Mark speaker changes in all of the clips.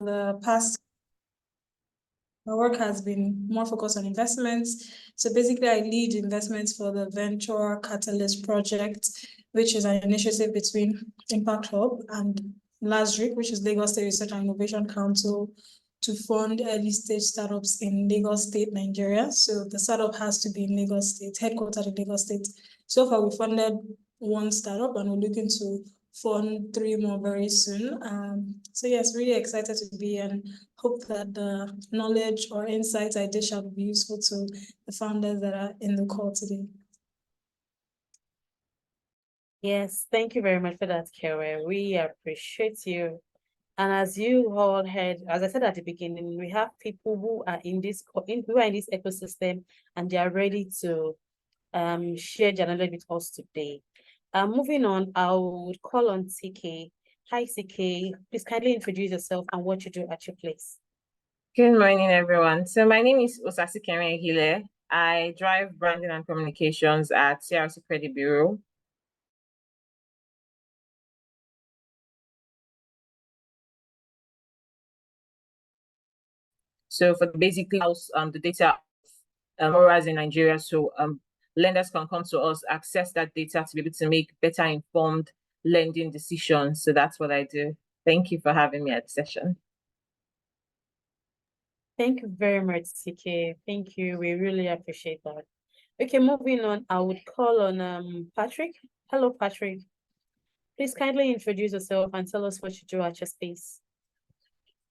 Speaker 1: the past, my work has been more focused on investments. So basically, I lead investments for the Venture Catalyst Project, which is an initiative between Impact Hub and LASRIC, which is Lagos State Research and Innovation Council, to fund early stage startups in Lagos State, Nigeria. So the startup has to be in Lagos State, headquartered in Lagos State. So far, we funded one startup and we're looking to fund 3 more very soon. So yes, really excited to be and hope that the knowledge or insights I did shall be useful to the founders that are in the call today.
Speaker 2: Yes, thank you very much for that, Karen. We appreciate you. And as you all heard, as I said at the beginning, we have people who are in this ecosystem and they are ready to share their knowledge with us today. Moving on, I would call on CK. Hi, CK. Please kindly introduce yourself and what you do at your place.
Speaker 3: Good morning, everyone. So my name is Osasikeme Hile. I drive branding and communications at CRC Credit Bureau. So for basically the data borrowers in Nigeria, so lenders can come to us, access that data to be able to make better informed lending decisions. So that's what I do. Thank you for having me at the session.
Speaker 2: Thank you very much, CK. Thank you. We really appreciate that. Okay, moving on, I would call on Patrick. Hello, Patrick. Please kindly introduce yourself and tell us what you do at your space.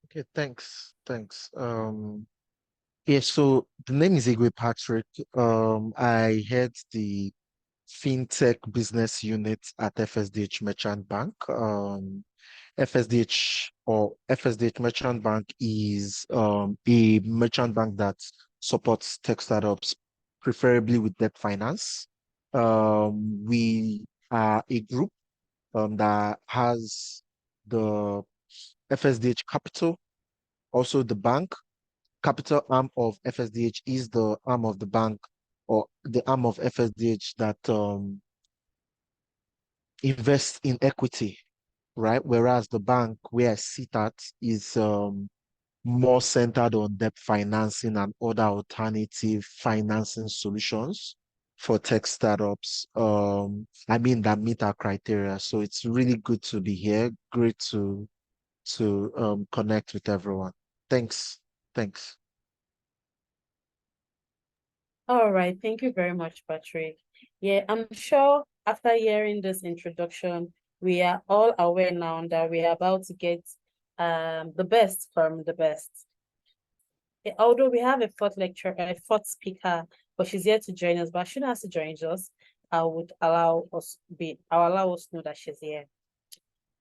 Speaker 4: Okay, thanks. Yeah, so the name is Igwe Patrick. I head the fintech business unit at FSDH Merchant Bank. FSDH Merchant Bank is a merchant bank that supports tech startups, preferably with debt finance. We are a group that has the FSDH Capital, also the bank. Capital arm of FSDH is the arm of the bank or the arm of FSDH that invests in equity, right? Whereas the bank where I sit at is more centered on debt financing and other alternative financing solutions for tech startups. That meet our criteria. So it's really good to be here. Great to connect with everyone. Thanks.
Speaker 2: All right. Thank you very much, Patrick. Yeah, I'm sure after hearing this introduction, we are all aware now that we are about to get the best from the best. Although we have a fourth speaker, but she's here to join us, but she has to join us. I'll allow us know that she's here.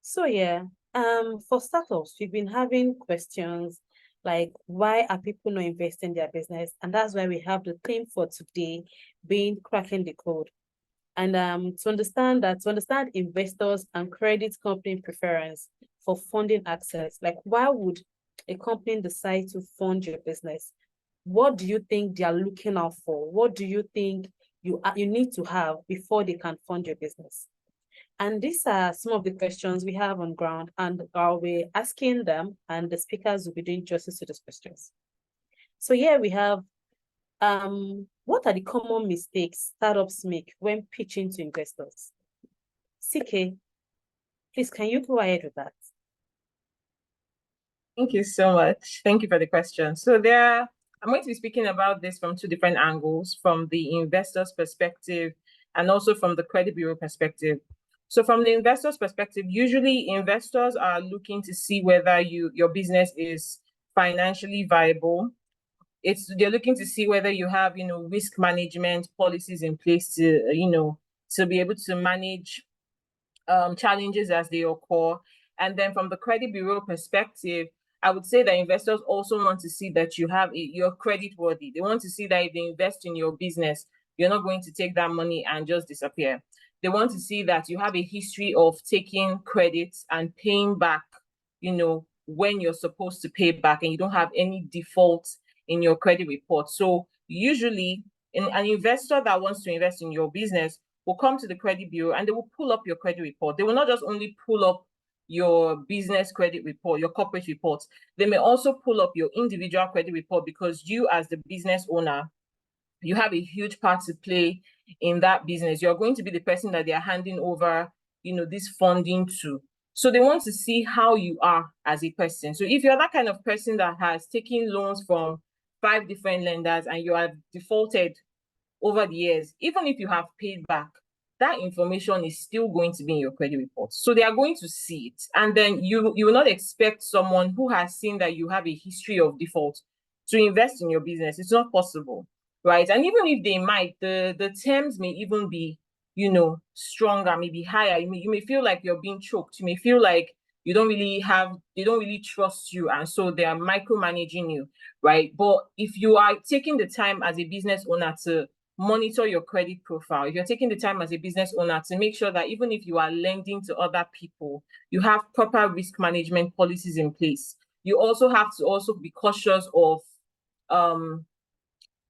Speaker 2: So yeah, for startups, we've been having questions like why are people not investing in their business? And that's why we have the theme for today being cracking the code. And to understand investors and credit company preference for funding access, like why would a company decide to fund your business? What do you think they are looking out for? What do you think you need to have before they can fund your business? And these are some of the questions we have on ground, and I'll be asking them, and the speakers will be doing justice to these questions. So here we have, what are the common mistakes startups make when pitching to investors? CK, please, can you go ahead with that?
Speaker 3: Thank you so much. Thank you for the question. So I'm going to be speaking about this from 2 different angles, from the investor's perspective and also from the credit bureau perspective. So from the investor's perspective, usually investors are looking to see whether your business is financially viable. They're looking to see whether you have, risk management policies in place to, to be able to manage challenges as they occur. And then from the credit bureau perspective, I would say that investors also want to see that you're credit worthy. They want to see that if they invest in your business, you're not going to take that money and just disappear. They want to see that you have a history of taking credits and paying back, when you're supposed to pay back, and you don't have any defaults in your credit report. So usually an investor that wants to invest in your business will come to the credit bureau and they will pull up your credit report. They will not just only pull up your business credit report, your corporate report. They may also pull up your individual credit report because you, as the business owner, you have a huge part to play in that business. You're going to be the person that they're handing over, this funding to. So they want to see how you are as a person. So if you're that kind of person that has taken loans from 5 different lenders and you have defaulted over the years, even if you have paid back, that information is still going to be in your credit report. So they are going to see it. And then you will not expect someone who has seen that you have a history of default to invest in your business. It's not possible, right? And even if they might, the terms may even be, stronger, maybe higher. You may feel like you're being choked. You may feel like they don't really trust you. And so they are micromanaging you, right? But if you are taking the time as a business owner to monitor your credit profile, if you're taking the time as a business owner to make sure that even if you are lending to other people, you have proper risk management policies in place. You also have to also be cautious of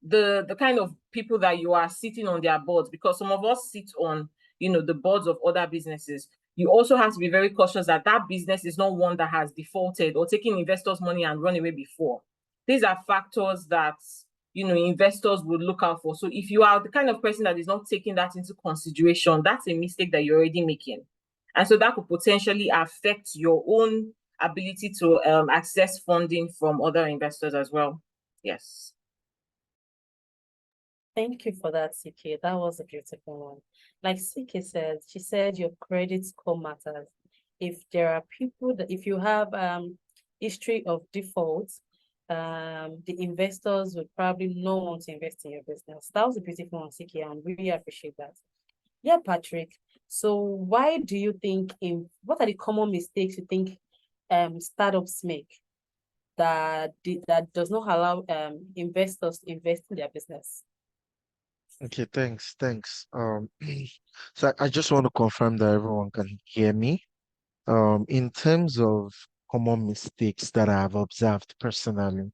Speaker 3: the kind of people that you are sitting on their boards, because some of us sit on the boards of other businesses. You also have to be very cautious that that business is not one that has defaulted or taken investors' money and run away before. These are factors that investors would look out for. So if you are the kind of person that is not taking that into consideration, that's a mistake that you're already making. And so that could potentially affect your own ability to access funding from other investors as well. Yes.
Speaker 2: Thank you for that, CK. That was a beautiful one. Like CK said, she said your credit score matters. If there are people that, if you have history of defaults, the investors would probably not want to invest in your business. That was a beautiful one, CK, and really appreciate that. Yeah, Patrick. So why do you think what are the common mistakes you think startups make that does not allow investors to invest in their business?
Speaker 4: Okay, thanks. So I just want to confirm that everyone can hear me. In terms of common mistakes that I have observed personally,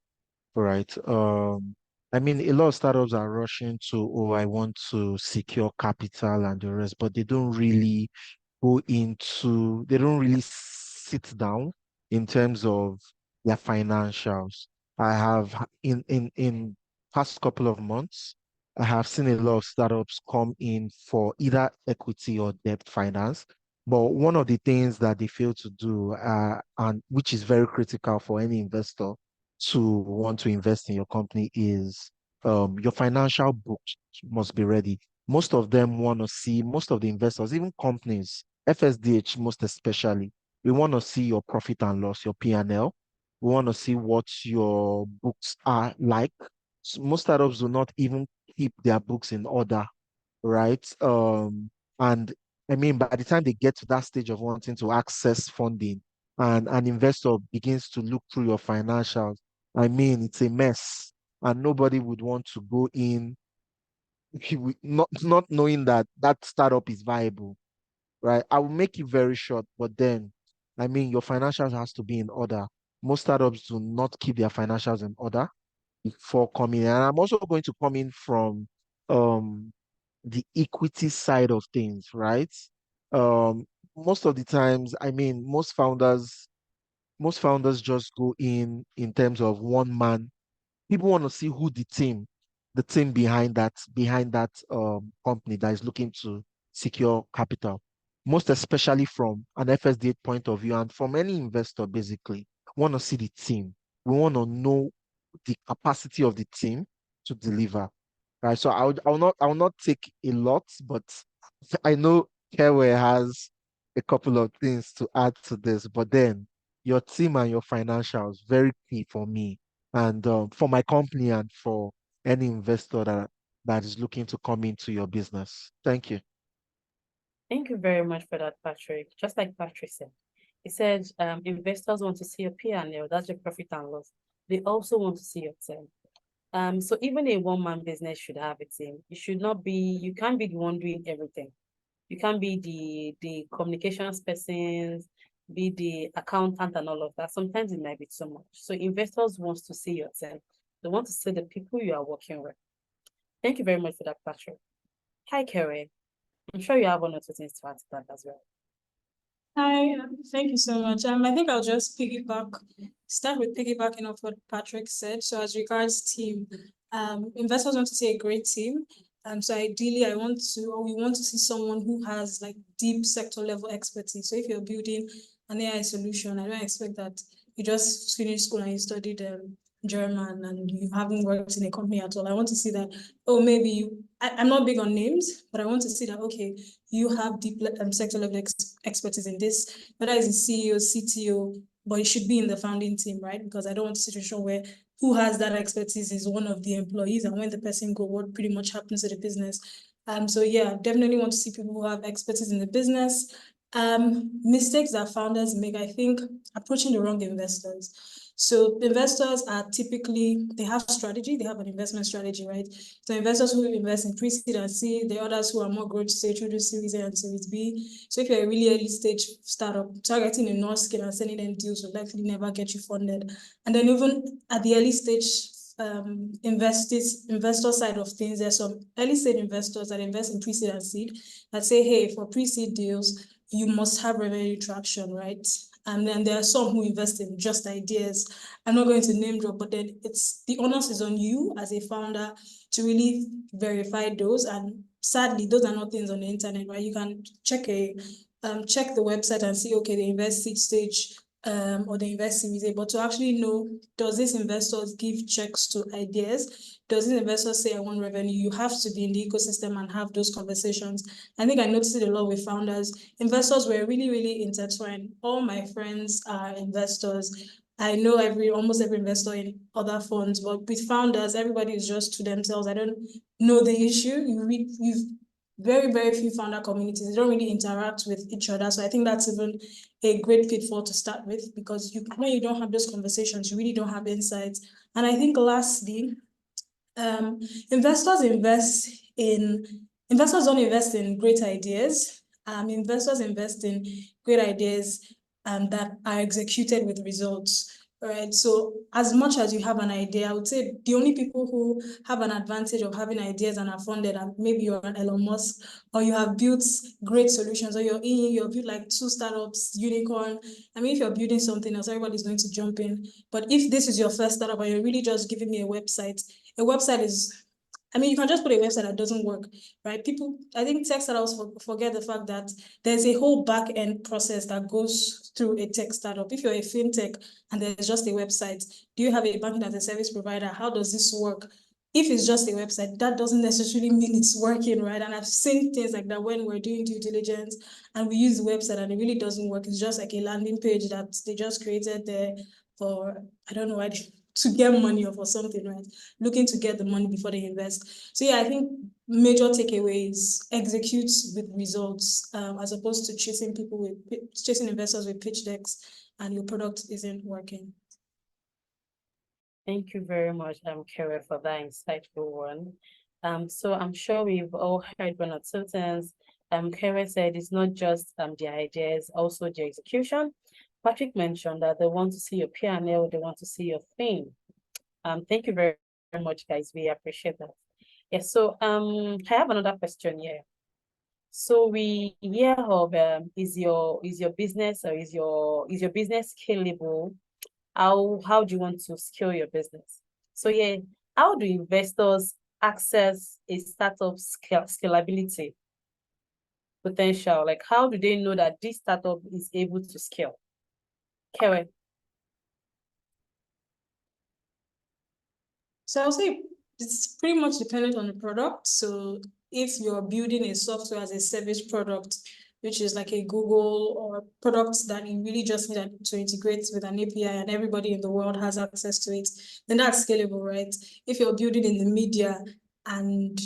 Speaker 4: right? I mean, a lot of startups are rushing to, oh, I want to secure capital and the rest, but they don't really sit down in terms of their financials. I have in past couple of months, I have seen a lot of startups come in for either equity or debt finance. But one of the things that they fail to do, and which is very critical for any investor to want to invest in your company, is your financial books must be ready. Most of them want to see, most of the investors, even companies, FSDH most especially, we want to see your profit and loss, your P&L. We want to see what your books are like. So most startups do not even keep their books in order, right? And I mean, by the time they get to that stage of wanting to access funding and an investor begins to look through your financials, I mean, it's a mess. And nobody would want to go in not knowing that that startup is viable, right? I will make it very short, but then, I mean, your financials has to be in order. Most startups do not keep their financials in order before coming in. And I'm also going to come in from um the equity side of things, right? Um, most of the times, I mean, most founders just go in terms of one man. People want to see who the team behind that company that is looking to secure capital, most especially from an FSDA point of view and from any investor, basically want to see the team. We want to know the capacity of the team to deliver. Right. So I will not take a lot, but I know Kewe has a couple of things to add to this, but then your team and your financials very key for me and for my company and for any investor that is looking to come into your business. Thank you.
Speaker 2: Thank you very much for that, Patrick. Just like Patrick said, he said investors want to see your P&L, that's your profit and loss. They also want to see your team. So even a one-man business should have a team. You can't be the one doing everything. You can't be the communications person, be the accountant and all of that. Sometimes it might be too much. So investors want to see your team. They want to see the people you are working with. Thank you very much for that, Patrick. Hi, Kerry. I'm sure you have one or two things to add to that as well.
Speaker 1: Hi, thank you so much. I think I'll just start with piggybacking off what Patrick said. So as regards team, investors want to see a great team. So ideally we want to see someone who has like deep sector level expertise. So if you're building an AI solution, I don't expect that you just finished school and you studied German and you haven't worked in a company at all. I want to see that, oh, maybe I'm not big on names, but I want to see that, okay, you have deep sector level expertise in this, whether it's a CEO, CTO, but it should be in the founding team, right? Because I don't want a situation where who has that expertise is one of the employees, and when the person go, what pretty much happens to the business. So yeah, definitely want to see people who have expertise in the business. Mistakes that founders make, I think, approaching the wrong investors. So investors are typically, they have strategy, they have an investment strategy, right? So investors who invest in pre-seed and seed, the others who are more growth stage who do Series A and Series B. So if you're a really early stage startup, targeting a no scale and sending them deals will likely never get you funded. And then even at the early stage investor side of things, there's some early stage investors that invest in pre-seed and seed that say, hey, for pre-seed deals, you must have revenue traction, right? And then there are some who invest in just ideas. I'm not going to name drop, but then the onus is on you as a founder to really verify those. And sadly, those are not things on the internet, right? You can check check the website and see, okay, they invest seed stage or they invest Series A, but to actually know, does this investors give checks to ideas? Does this investor say I want revenue? You have to be in the ecosystem and have those conversations. I think I noticed it a lot with founders. Investors were really, really intertwined. All my friends are investors. I know almost every investor in other funds, but with founders, everybody is just to themselves. I don't know the issue. You've very, very few founder communities. They don't really interact with each other. So I think that's even a great pitfall to start with, because when you don't have those conversations, you really don't have insights. And I think lastly, investors don't invest in great ideas. Investors invest in great ideas that are executed with results. Right. So as much as you have an idea, I would say the only people who have an advantage of having ideas and are funded, and maybe you're an Elon Musk, or you have built great solutions, or you've built like 2 startups, unicorn. I mean, if you're building something else, everybody's going to jump in. But if this is your first startup and you're really just giving me a website is, I mean, you can just put a website that doesn't work, right? I think tech startups forget the fact that there's a whole back end process that goes through a tech startup. If you're a fintech and there's just a website, do you have a banking as a service provider? How does this work? If it's just a website, that doesn't necessarily mean it's working, right? And I've seen things like that when we're doing due diligence and we use the website and it really doesn't work. It's just like a landing page that they just created there for, I don't know why, to get money or for something, right? Looking to get the money before they invest. So yeah, I think major takeaways: execute with results, as opposed to chasing investors with pitch decks and your product isn't working.
Speaker 2: Thank you very much, Kara, for that insightful one. So I'm sure we've all heard one or two things. Kara said it's not just the ideas, also the execution. Patrick mentioned that they want to see your P&L, they want to see your thing. Thank you very, very much, guys. We appreciate that. Yes, so I have another question here. So we hear of is your business, or is your business scalable? How do you want to scale your business? So yeah, how do investors access a startup scalability potential? Like, how do they know that this startup is able to scale? Kewe.
Speaker 1: So I'll say it's pretty much dependent on the product. So if you're building a software as a service product, which is like a Google or products that you really just need to integrate with an API and everybody in the world has access to it, then that's scalable, right? If you're building in the media and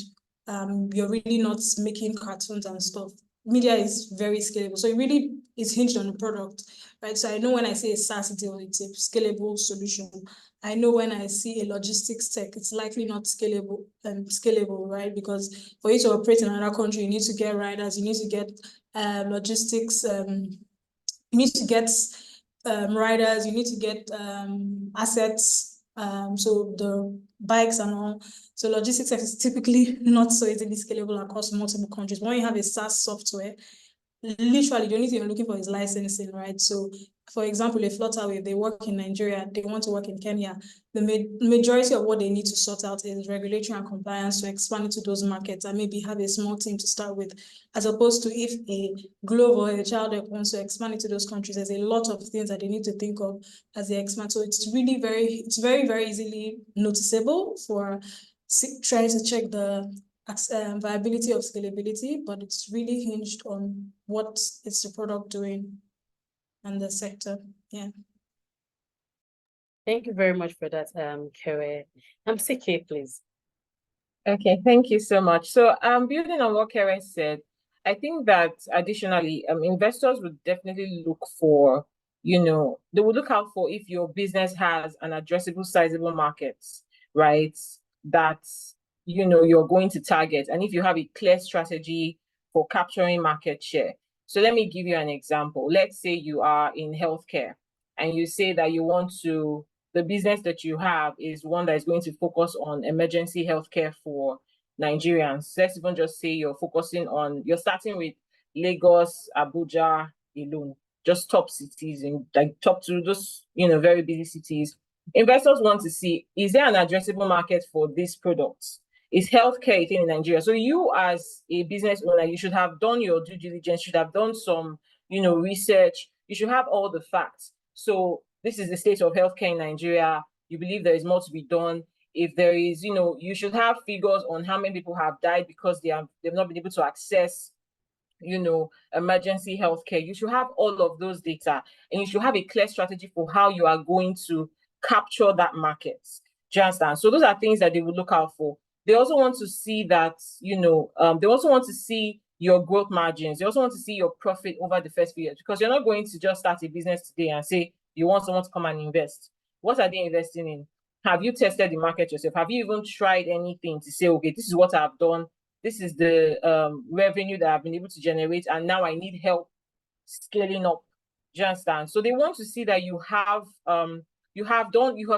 Speaker 1: you're really not making cartoons and stuff, media is very scalable. So it really is hinged on the product, right? So I know when I say a SaaS deal, it's a scalable solution. I know when I see a logistics tech, it's likely not scalable, right? Because for you to operate in another country, you need to get riders, you need to get logistics, you need to get riders, you need to get assets, so the bikes and all. So logistics is typically not so easily scalable across multiple countries. But when you have a SaaS software, literally the only thing you're looking for is licensing, right? So for example, a Flutterwave, they work in Nigeria, they want to work in Kenya. The majority of what they need to sort out is regulatory and compliance to expand into those markets and maybe have a small team to start with, as opposed to if a Globe or a Child wants to expand into those countries, there's a lot of things that they need to think of as they expand. So it's really very easily noticeable for trying to check the viability of scalability, but it's really hinged on what is the product doing and the sector. Yeah.
Speaker 2: Thank you very much for that, Kewe. CK, please.
Speaker 3: Okay, thank you so much. So building on what Karen said, I think that additionally, investors would definitely look for, they will look out for if your business has an addressable, sizable market, right? That, you're going to target. And if you have a clear strategy for capturing market share. So let me give you an example. Let's say you are in healthcare and you say that the business that you have is one that is going to focus on emergency healthcare for Nigerians. Let's even just say you're starting with Lagos, Abuja alone, just top cities and like top to those, very busy cities. Investors want to see, is there an addressable market for these products? Is healthcare a thing in Nigeria? So you as a business owner, you should have done your due diligence, should have done some, research. You should have all the facts. So this is the state of healthcare in Nigeria. You believe there is more to be done. If there is, you should have figures on how many people have died because they've not been able to access, emergency healthcare. You should have all of those data, and you should have a clear strategy for how you are going to capture that market. Do you understand? So those are things that they will look out for. They also want to see that, they also want to see your growth margins. They also want to see your profit over the first few years, because you're not going to just start a business today and say you want someone to come and invest. What are they investing in? Have you tested the market yourself? Have you even tried anything to say, okay, this is what I've done. This is the revenue that I've been able to generate, and now I need help scaling up. Do you understand? So they want to see that you have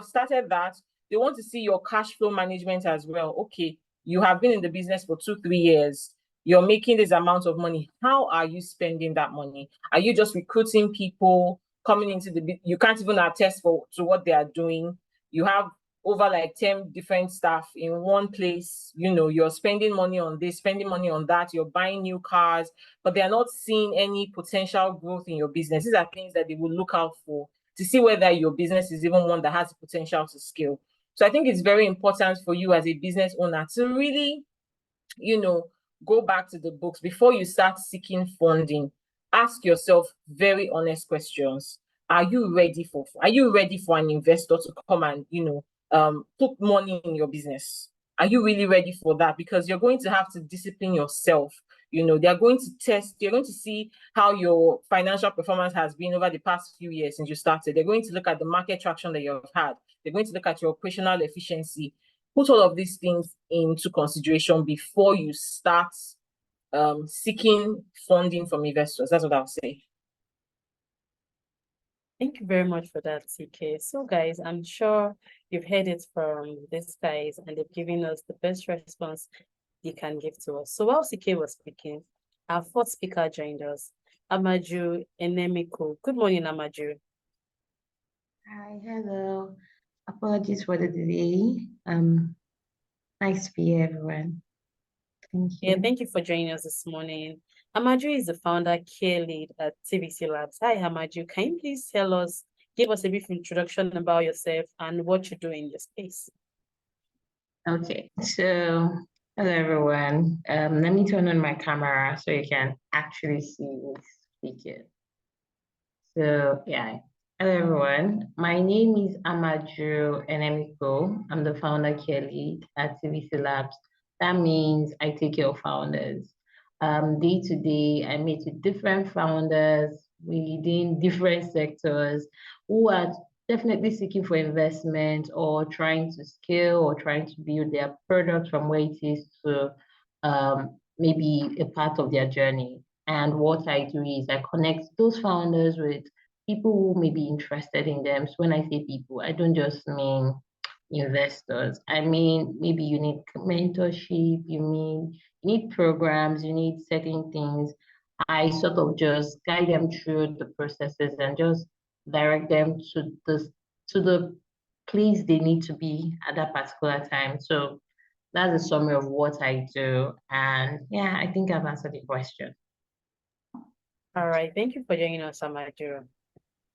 Speaker 3: started that. They want to see your cash flow management as well. Okay, you have been in the business for 2-3 years. You're making this amount of money. How are you spending that money? Are you just recruiting people coming into you can't even attest to what they are doing? You have over like 10 different staff in one place. You're spending money on this, spending money on that. You're buying new cars, but they're not seeing any potential growth in your business. These are things that they will look out for to see whether your business is even one that has the potential to scale. So I think it's very important for you as a business owner to really, go back to the books before you start seeking funding. Ask yourself very honest questions. Are you ready for an investor to come and, put money in your business? Are you really ready for that? Because you're going to have to discipline yourself. They're going to see how your financial performance has been over the past few years since you started. They're going to look at the market traction that you've had. They're going to look at your operational efficiency. Put all of these things into consideration before you start seeking funding from investors. That's what I'll say.
Speaker 2: Thank you very much for that, CK. So guys, I'm sure you've heard it from these guys and they've given us the best response they can give to us. So while CK was speaking, our fourth speaker joined us, Amaju Enemiko. Good morning, Amaju.
Speaker 5: Hi, hello. Apologies for the delay. Nice to be here, everyone. Thank you.
Speaker 2: Yeah, thank you for joining us this morning. Amaju is the founder care lead at TVC Labs. Hi, Amaju. Can you please give us a brief introduction about yourself and what you do in your space?
Speaker 5: Okay, so hello, everyone. Let me turn on my camera so you can actually see me speaking. So, yeah. Hello, everyone. My name is Amaju Enemiko. I'm the founder care lead at TVC Labs. That means I take care of founders. Day to day, I meet with different founders within different sectors who are definitely seeking for investment or trying to scale or trying to build their product from where it is to maybe a part of their journey. And what I do is I connect those founders with people who may be interested in them. So when I say people, I don't just mean investors. I mean, maybe you need mentorship, you need programs, you need certain things. I sort of just guide them through the processes and just direct them to the place they need to be at that particular time. So that's a summary of what I do. And yeah, I think I've answered the question.
Speaker 2: All right, thank you for joining us, Amaju.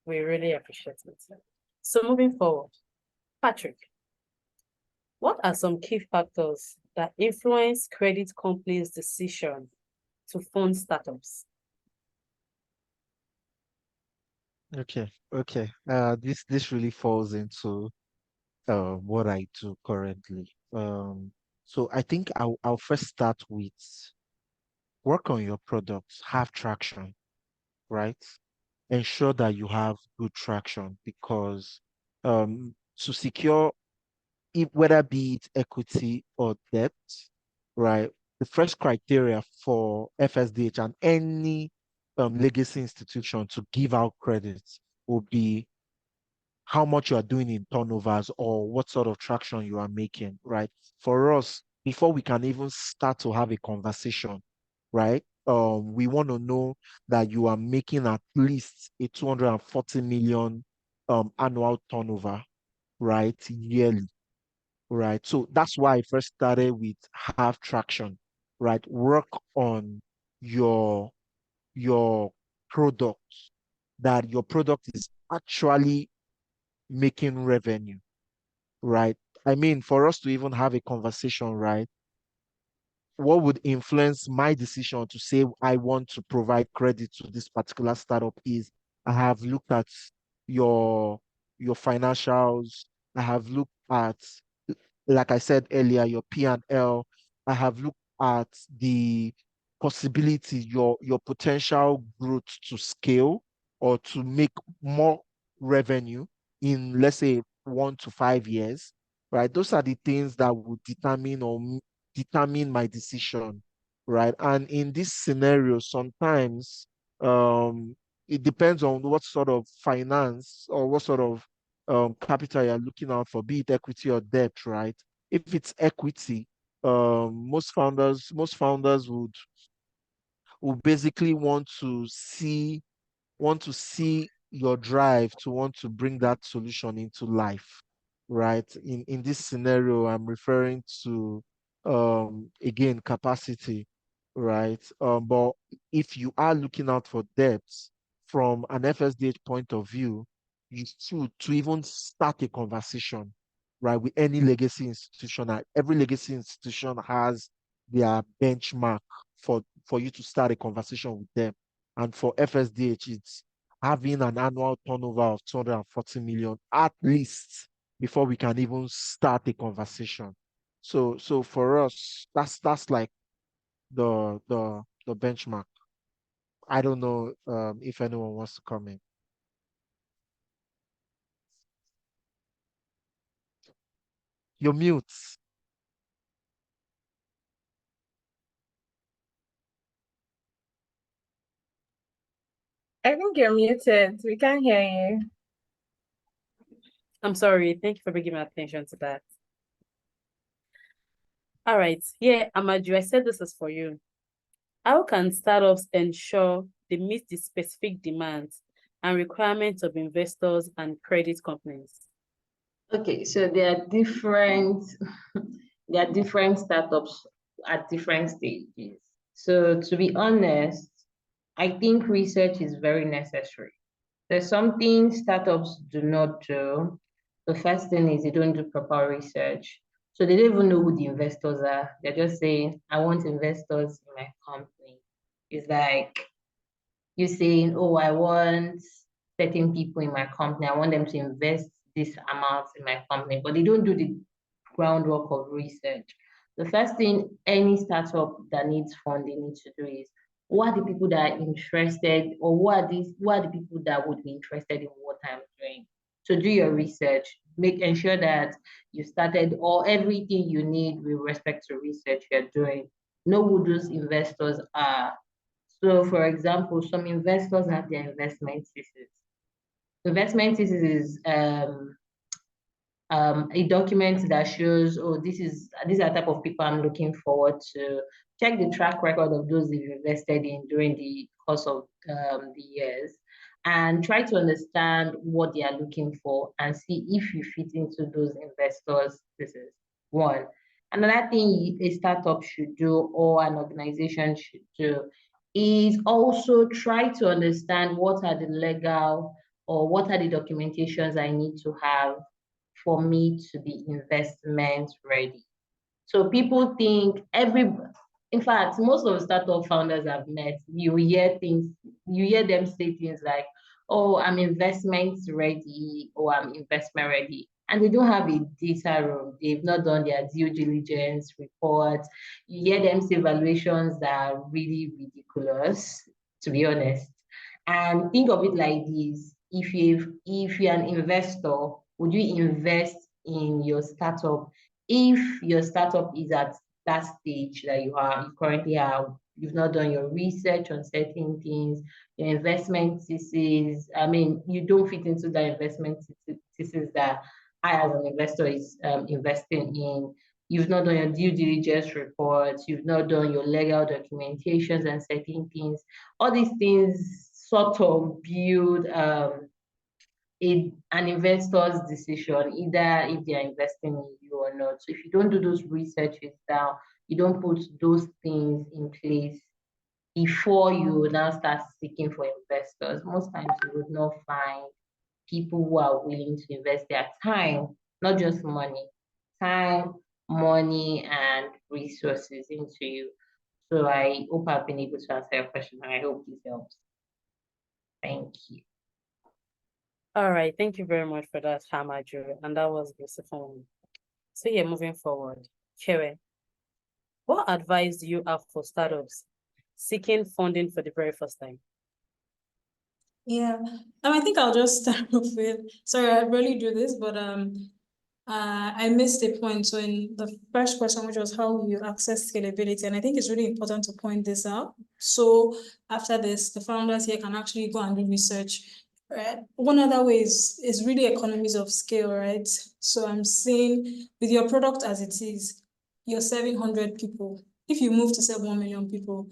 Speaker 2: We really appreciate it. So moving forward, Patrick, what are some key factors that influence credit companies' decision to fund startups?
Speaker 4: Okay. This really falls into what I do currently. So I think I'll first start with work on your products, have traction, right? Ensure that you have good traction because to secure whether be it equity or debt, right? The first criteria for FSDH and any legacy institution to give out credit will be how much you are doing in turnovers or what sort of traction you are making, right? For us, before we can even start to have a conversation, right? We want to know that you are making at least a 240 million annual turnover, right? Yearly, right? So that's why I first started with have traction, right? Work on your your product, that your product is actually making revenue, right? I mean, for us to even have a conversation, right? What would influence my decision to say I want to provide credit to this particular startup is I have looked at your your financials. I have looked at, like I said earlier, your P&L. I have looked at the possibility, your potential growth to scale or to make more revenue in, let's say, 1 to 5 years, right? Those are the things that would determine my decision, right? And in this scenario, sometimes it depends on what sort of finance or what sort of capital you're looking out for, be it equity or debt, right? If it's equity, most founders would basically want to see your drive to want to bring that solution into life, right? In this scenario, I'm referring to again capacity, right? But if you are looking out for depth from an FSDH point of view, you should to even start a conversation, right, with any legacy institution. Every legacy institution has their benchmark for you to start a conversation with them. And for FSDH, it's having an annual turnover of 240 million at least before we can even start a conversation. So for us, that's like the benchmark. I don't know if anyone wants to comment. You're mute.
Speaker 3: I think you're muted. We can't hear you.
Speaker 2: I'm sorry. Thank you for bringing my attention to that. All right. Yeah, Amaju, I said this is for you. How can startups ensure they meet the specific demands and requirements of investors and credit companies?
Speaker 5: Okay, so there are different there are different startups at different stages. So to be honest, I think research is very necessary. There's something startups do not do. The first thing is they don't do proper research. So they don't even know who the investors are. They're just saying, I want investors in my company. It's like you saying, oh, I want certain people in my company. I want them to invest this amount in my company, but they don't do the groundwork of research. The first thing any startup that needs funding needs to do is who are the people that are interested, or who are the people that would be interested in what I'm doing. So do your research, ensure that you started or everything you need with respect to research you're doing. Know who those investors are. So for example, some investors have their investment thesis. Investment thesis is a document that shows, oh, these are the type of people I'm looking forward to. Check the track record of those you've invested in during the course of the years, and try to understand what they are looking for and see if you fit into those investors. This is one. Another thing a startup should do, or an organization should do, is also try to understand what are the legal or what are the documentations I need to have for me to be investment ready. So people think in fact, most of the startup founders I've met, you hear them say things like, oh, I'm investment ready, or I'm investment ready. And they don't have a data room. They've not done their due diligence report. You hear them say valuations that are really ridiculous, to be honest. And think of it like this: if you're an investor, would you invest in your startup if your startup is at that stage that you currently are? You've not done your research on certain things, your investment thesis. I mean, you don't fit into the investment thesis that I, as an investor, is investing in. You've not done your due diligence reports. You've not done your legal documentations and certain things. All these things sort of build an investor's decision, either if they are investing in you or not. So if you don't do those researches down, you don't put those things in place before you now start seeking for investors, most times you would not find people who are willing to invest their time, not just money, time, money, and resources into you. So I hope I've been able to answer your question, and I hope this helps. Thank you.
Speaker 2: All right, thank you very much for that, Hamaju, and that was beautiful. So yeah, moving forward, Chewe, what advice do you have for startups seeking funding for the very first time?
Speaker 1: Yeah, I think I'll just start off with, sorry, I really do this, but I missed a point. So in the first question, which was how you access scalability, and I think it's really important to point this out. So after this, the founders here can actually go and do research. Right. One other way is really economies of scale, right? So I'm saying with your product as it is, you're serving 100 people. If you move to serve 1 million people,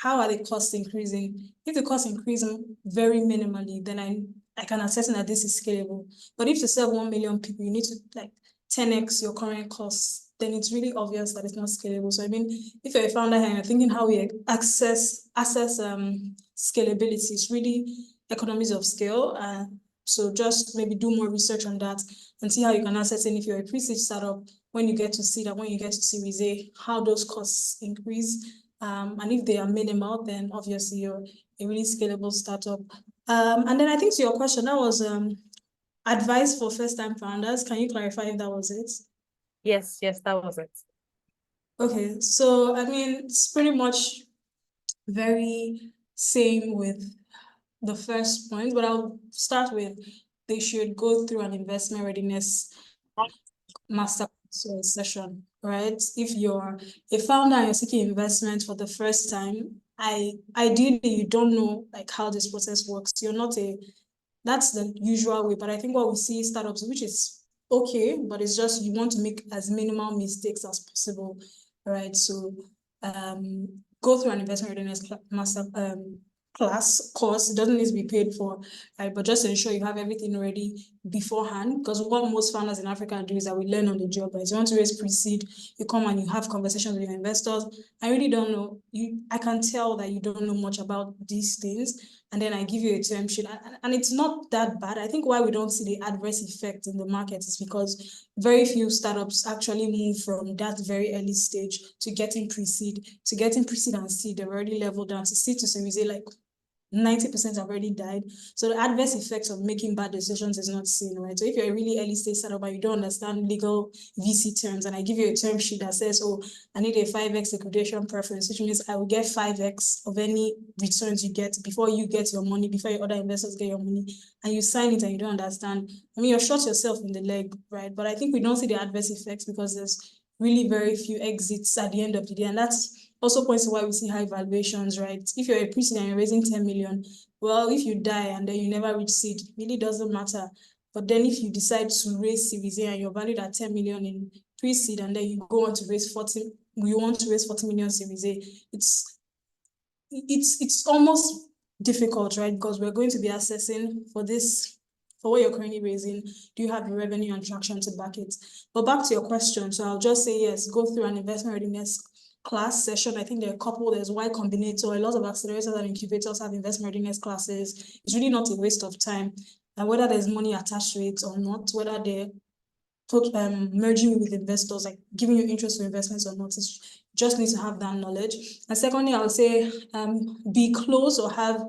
Speaker 1: how are the costs increasing? If the costs increase very minimally, then I can ascertain that this is scalable. But if to serve 1 million people, you need to like 10x your current costs, then it's really obvious that it's not scalable. So I mean, if you're a founder and you're thinking how we access scalability, it's really economies of scale. So just maybe do more research on that and see how you can ascertain if you're a pre-seed startup, when you get to seed and when you get to Series A, how those costs increase. And if they are minimal, then obviously you're a really scalable startup. And then I think to your question, that was advice for first-time founders. Can you clarify if that was it?
Speaker 2: Yes, that was it.
Speaker 1: Okay, so I mean, it's pretty much very same with the first point, but I'll start with they should go through an investment readiness master session, right? If you're a founder and you're seeking investment for the first time, ideally you don't know like how this process works. You're not that's the usual way, but I think what we see startups, which is okay, but it's just you want to make as minimal mistakes as possible, right? So go through an investment readiness master course. It doesn't need to be paid for, right? But just ensure you have everything ready beforehand, because what most founders in Africa do is that we learn on the job, right? You want to raise pre-seed, you come and you have conversations with your investors. I really don't know. I can tell that you don't know much about these things. And then I give you a term sheet, and it's not that bad. I think why we don't see the adverse effect in the market is because very few startups actually move from that very early stage to getting pre-seed and seed. They're already leveled down to seed to Series A, like 90% have already died. So the adverse effects of making bad decisions is not seen, right? So if you're a really early stage startup and you don't understand legal VC terms, and I give you a term sheet that says, oh, I need a 5x liquidation preference, which means I will get 5x of any returns you get before you get your money, before your other investors get your money, and you sign it and you don't understand, I mean, you're shot yourself in the leg, right? But I think we don't see the adverse effects because there's really very few exits at the end of the day. And that's also points to why we see high valuations, right? If you're a pre-seed and you're raising 10 million, well, if you die and then you never reach seed, it really doesn't matter. But then if you decide to raise Series A and you're valued at 10 million in pre-seed, and then you go on to raise 40, you want to raise 40 million Series A, it's almost difficult, right? Because we're going to be assessing for what you're currently raising, do you have the revenue and traction to back it? But back to your question, so I'll just say yes, go through an investment readiness class session. I think there are a couple, there's Y Combinator, a lot of accelerators and incubators have investment readiness classes. It's really not a waste of time. And whether there's money attached to it or not, whether they're merging you with investors, like giving you interest to investments or not, it's just need to have that knowledge. And secondly, I would say be close or have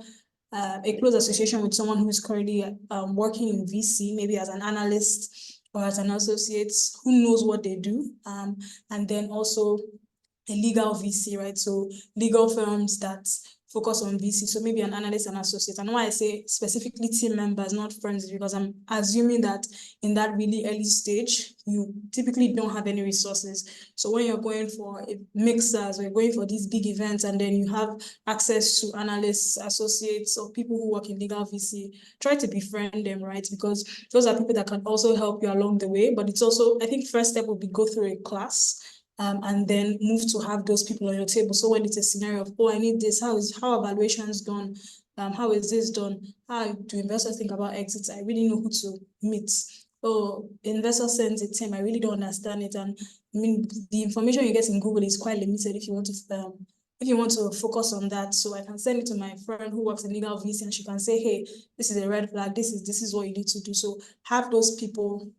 Speaker 1: a close association with someone who is currently working in VC, maybe as an analyst or as an associate who knows what they do. And then also a legal VC, right? So legal firms that focus on VC. So maybe an analyst and associate. And why I say specifically team members, not friends, because I'm assuming that in that really early stage, you typically don't have any resources. So when you're going for mixers or you're going for these big events, and then you have access to analysts, associates, or people who work in legal VC, try to befriend them, right? Because those are people that can also help you along the way. But it's also, I think first step would be go through a class. And then move to have those people on your table. So when it's a scenario of, oh, I need this, how evaluations done? How is this done? How do investors think about exits? I really know who to meet. Oh, investor sends a team, I really don't understand it. And I mean, the information you get in Google is quite limited if you want to focus on that. So I can send it to my friend who works in legal VC, and she can say, hey, this is a red flag, this is what you need to do. So have those people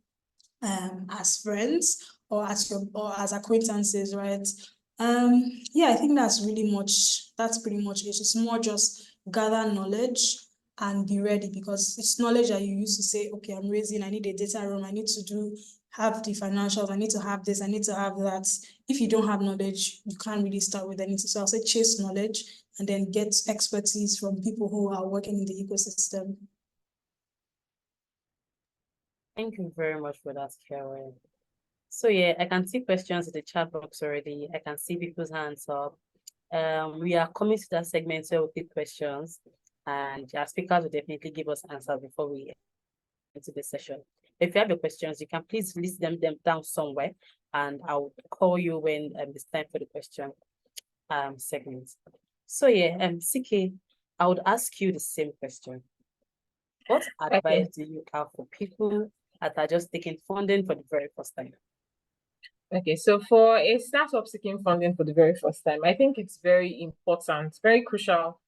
Speaker 1: as friends or as acquaintances, right? Yeah, I think that's pretty much it. It's more just gather knowledge and be ready, because it's knowledge that you use to say, okay, I'm raising, I need a data room, I need to have the financials, I need to have this, I need to have that. If you don't have knowledge, you can't really start with anything. So I'll say chase knowledge and then get expertise from people who are working in the ecosystem.
Speaker 2: Thank you very much for that, Karen. So yeah, I can see questions in the chat box already. I can see people's hands up. We are coming to that segment where we'll take questions, and our speakers will definitely give us answers before we get into the session. If you have your questions, you can please list them down somewhere, and I'll call you when it's time for the question segment. So yeah, CK, I would ask you the same question. What advice do you have for people that are just taking funding for the very first time?
Speaker 3: Okay, so for a startup seeking funding for the very first time, I think it's very important, very crucial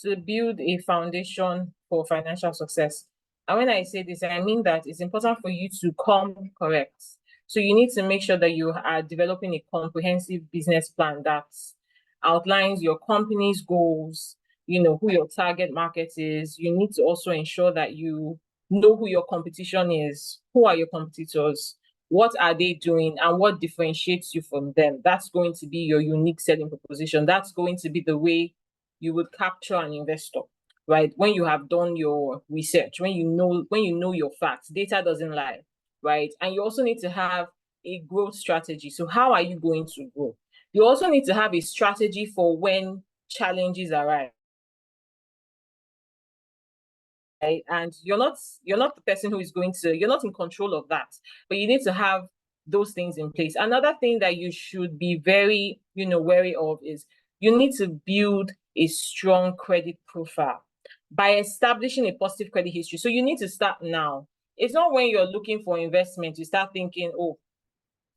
Speaker 3: to build a foundation for financial success. And when I say this, I mean that it's important for you to come correct. So you need to make sure that you are developing a comprehensive business plan that outlines your company's goals, who your target market is. You need to also ensure that you know who your competition is, who are your competitors, what are they doing, and what differentiates you from them. That's going to be your unique selling proposition. That's going to be the way you would capture an investor, right? When you have done your research, when you know your facts, data doesn't lie, right? And you also need to have a growth strategy. So how are you going to grow? You also need to have a strategy for when challenges arise. Right? And you're not the person who is you're not in control of that, but you need to have those things in place. Another thing that you should be very, wary of is you need to build a strong credit profile by establishing a positive credit history. So you need to start now. It's not when you're looking for investment, you start thinking, oh,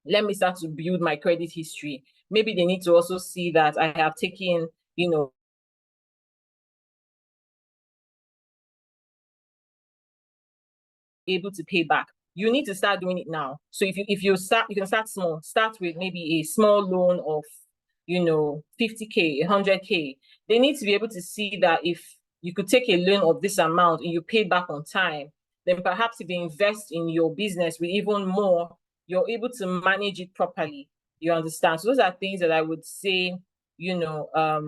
Speaker 3: let me start to build my credit history. Maybe they need to also see that I have taken, able to pay back. You need to start doing it now. So if you start, you can start small. Start with maybe a small loan of 50K, 100K. They need to be able to see that if you could take a loan of this amount and you pay back on time, then perhaps if they invest in your business with even more, you're able to manage it properly. You understand? So those are things that I would say, those are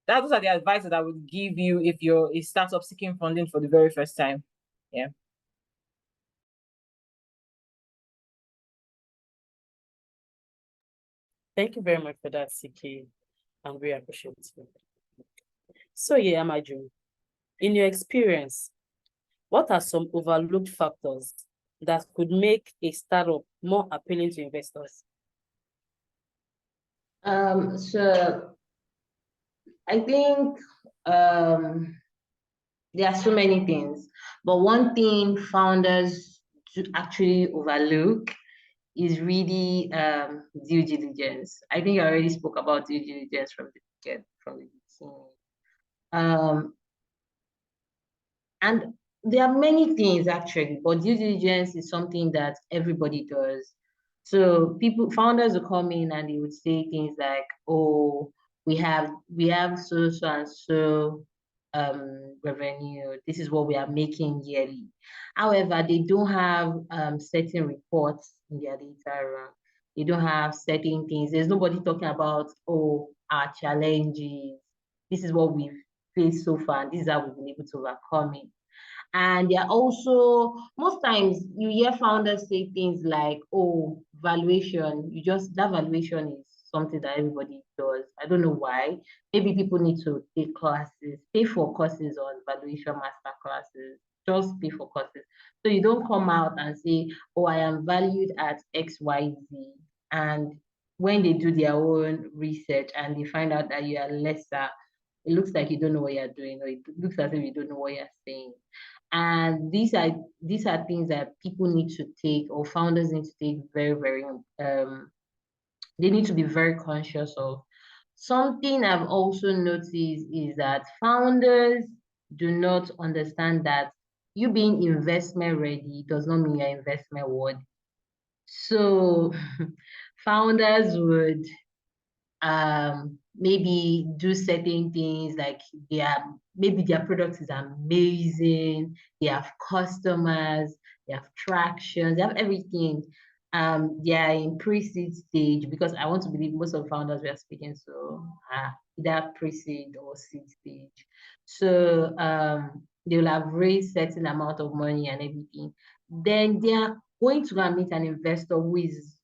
Speaker 3: the advice that I would give you if you're a startup seeking funding for the very first time. Yeah.
Speaker 2: Thank you very much for that, CK. And we appreciate it. So yeah, Amaju, in your experience, What are some overlooked factors that could make a startup more appealing to investors?
Speaker 5: So I think there are so many things, but one thing founders do actually overlook is really due diligence. I think I already spoke about due diligence from the beginning. And there are many things actually, but due diligence is something that everybody does. So founders will come in and they would say things like, "Oh, we have so and so revenue. This is what we are making yearly." However, they don't have certain reports in their data room. They don't have certain things. There's nobody talking about, "Oh, our challenges. This is what we've faced so far, and this is how we've been able to overcome it." And they're also, most times you hear founders say things like, "Oh, valuation, that valuation is something that everybody does." I don't know why. Maybe people need to take classes, pay for courses on valuation master classes, just pay for courses. So you don't come out and say, "Oh, I am valued at XYZ." And when they do their own research and they find out that you are lesser, it looks like you don't know what you're doing, or it looks as if you don't know what you're saying. And these are things that people need to take, or founders need to take very, very they need to be very conscious of. Something I've also noticed is that founders do not understand that you being investment ready does not mean you're investment worthy. So founders would maybe do certain things, like maybe their product is amazing, they have customers, they have traction, they have everything. They are in pre-seed stage, because I want to believe most of the founders we are speaking to are either pre-seed or seed stage. So they will have raised certain amount of money and everything. Then they are going to go and meet an investor who is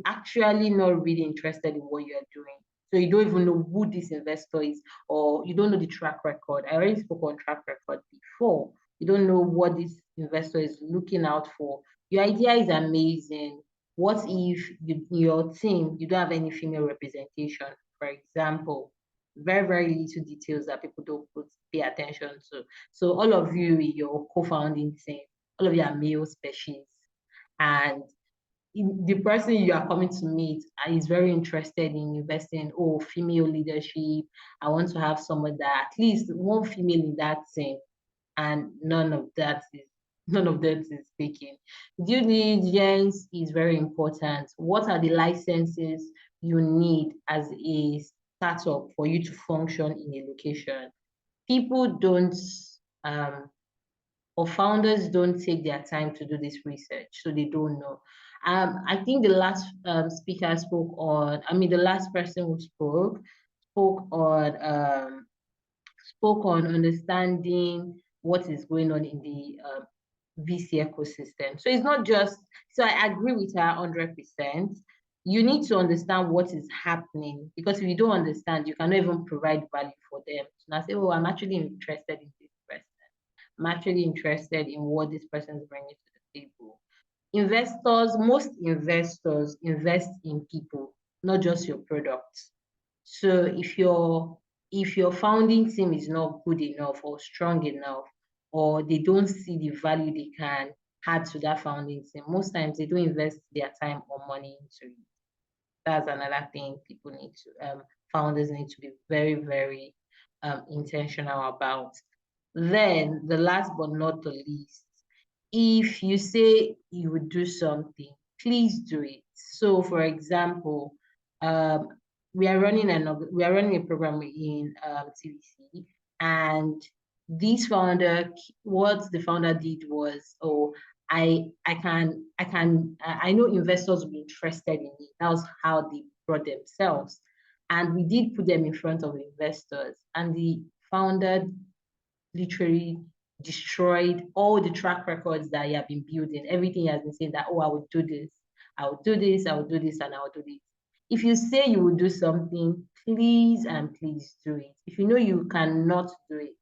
Speaker 5: actually not really interested in what you're doing. So you don't even know who this investor is, or you don't know the track record. I already spoke on track record before. You don't know what this investor is looking out for. Your idea is amazing. What if your team, you don't have any female representation, for example? Very, very little details that people don't pay attention to. So all of you in your co-founding team, all of you are male species. And the person you are coming to meet is very interested in investing in, "Oh, female leadership. I want to have someone that, at least one female in that team," and none of that is taken. Due diligence is very important. What are the licenses you need as a startup for you to function in a location? People don't or founders don't take their time to do this research, so they don't know. I think the last speaker spoke on, the last person who spoke on understanding what is going on in the VC ecosystem. So it's not just, so I agree with her 100%. You need to understand what is happening, because if you don't understand, you cannot even provide value for them. So now say, "Oh, I'm actually interested in this person. I'm actually interested in what this person is bringing to the table." Most investors invest in people, not just your product. So if your founding team is not good enough or strong enough, or they don't see the value they can add to that founding team, most times they don't invest their time or money into it. That's another thing founders need to be very, very intentional about. Then the last but not the least, if you say you would do something, please do it. So for example, we are running a program in TVC, and what the founder did was, "Oh, I know investors will be interested in it." That was how they brought themselves. And we did put them in front of investors, and the founder literally destroyed all the track records that he had been building. Everything he has been saying that, "Oh, I will do this, I will do this, I will do this, and I will do this." If you say you will do something, please and please do it. If you know you cannot do it,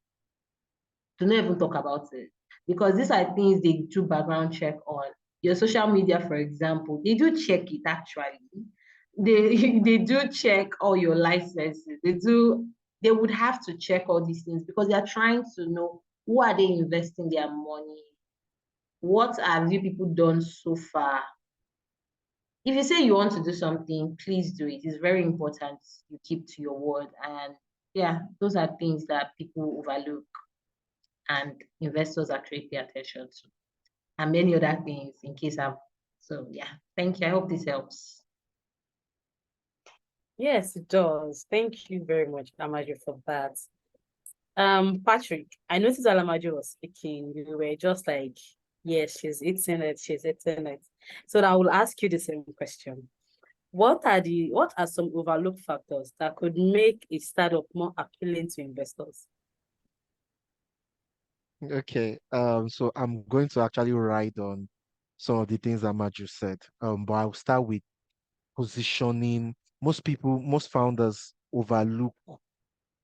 Speaker 5: do not even talk about it. because these are things they do background check on. Your social media, for example, they do check it actually. They do check all your licenses. They would have to check all these things because they are trying to know who are they investing their money, what have you people done so far. If you say you want to do something, please do it. It's very important you keep to your word. And yeah, those are things that people overlook and investors actually pay attention to. And many other things in case I've, so yeah, thank you. I hope this helps.
Speaker 2: Yes, it does. Thank you very much, Amaju, for that. Patrick, I noticed that Amaju was speaking. You were just like, yes, she's eating it, she's eating it. So I will ask you the same question. What are some overlooked factors that could make a startup more appealing to investors?
Speaker 4: Okay, so I'm going to actually ride on some of the things that Maju said. But I'll start with positioning. Most founders overlook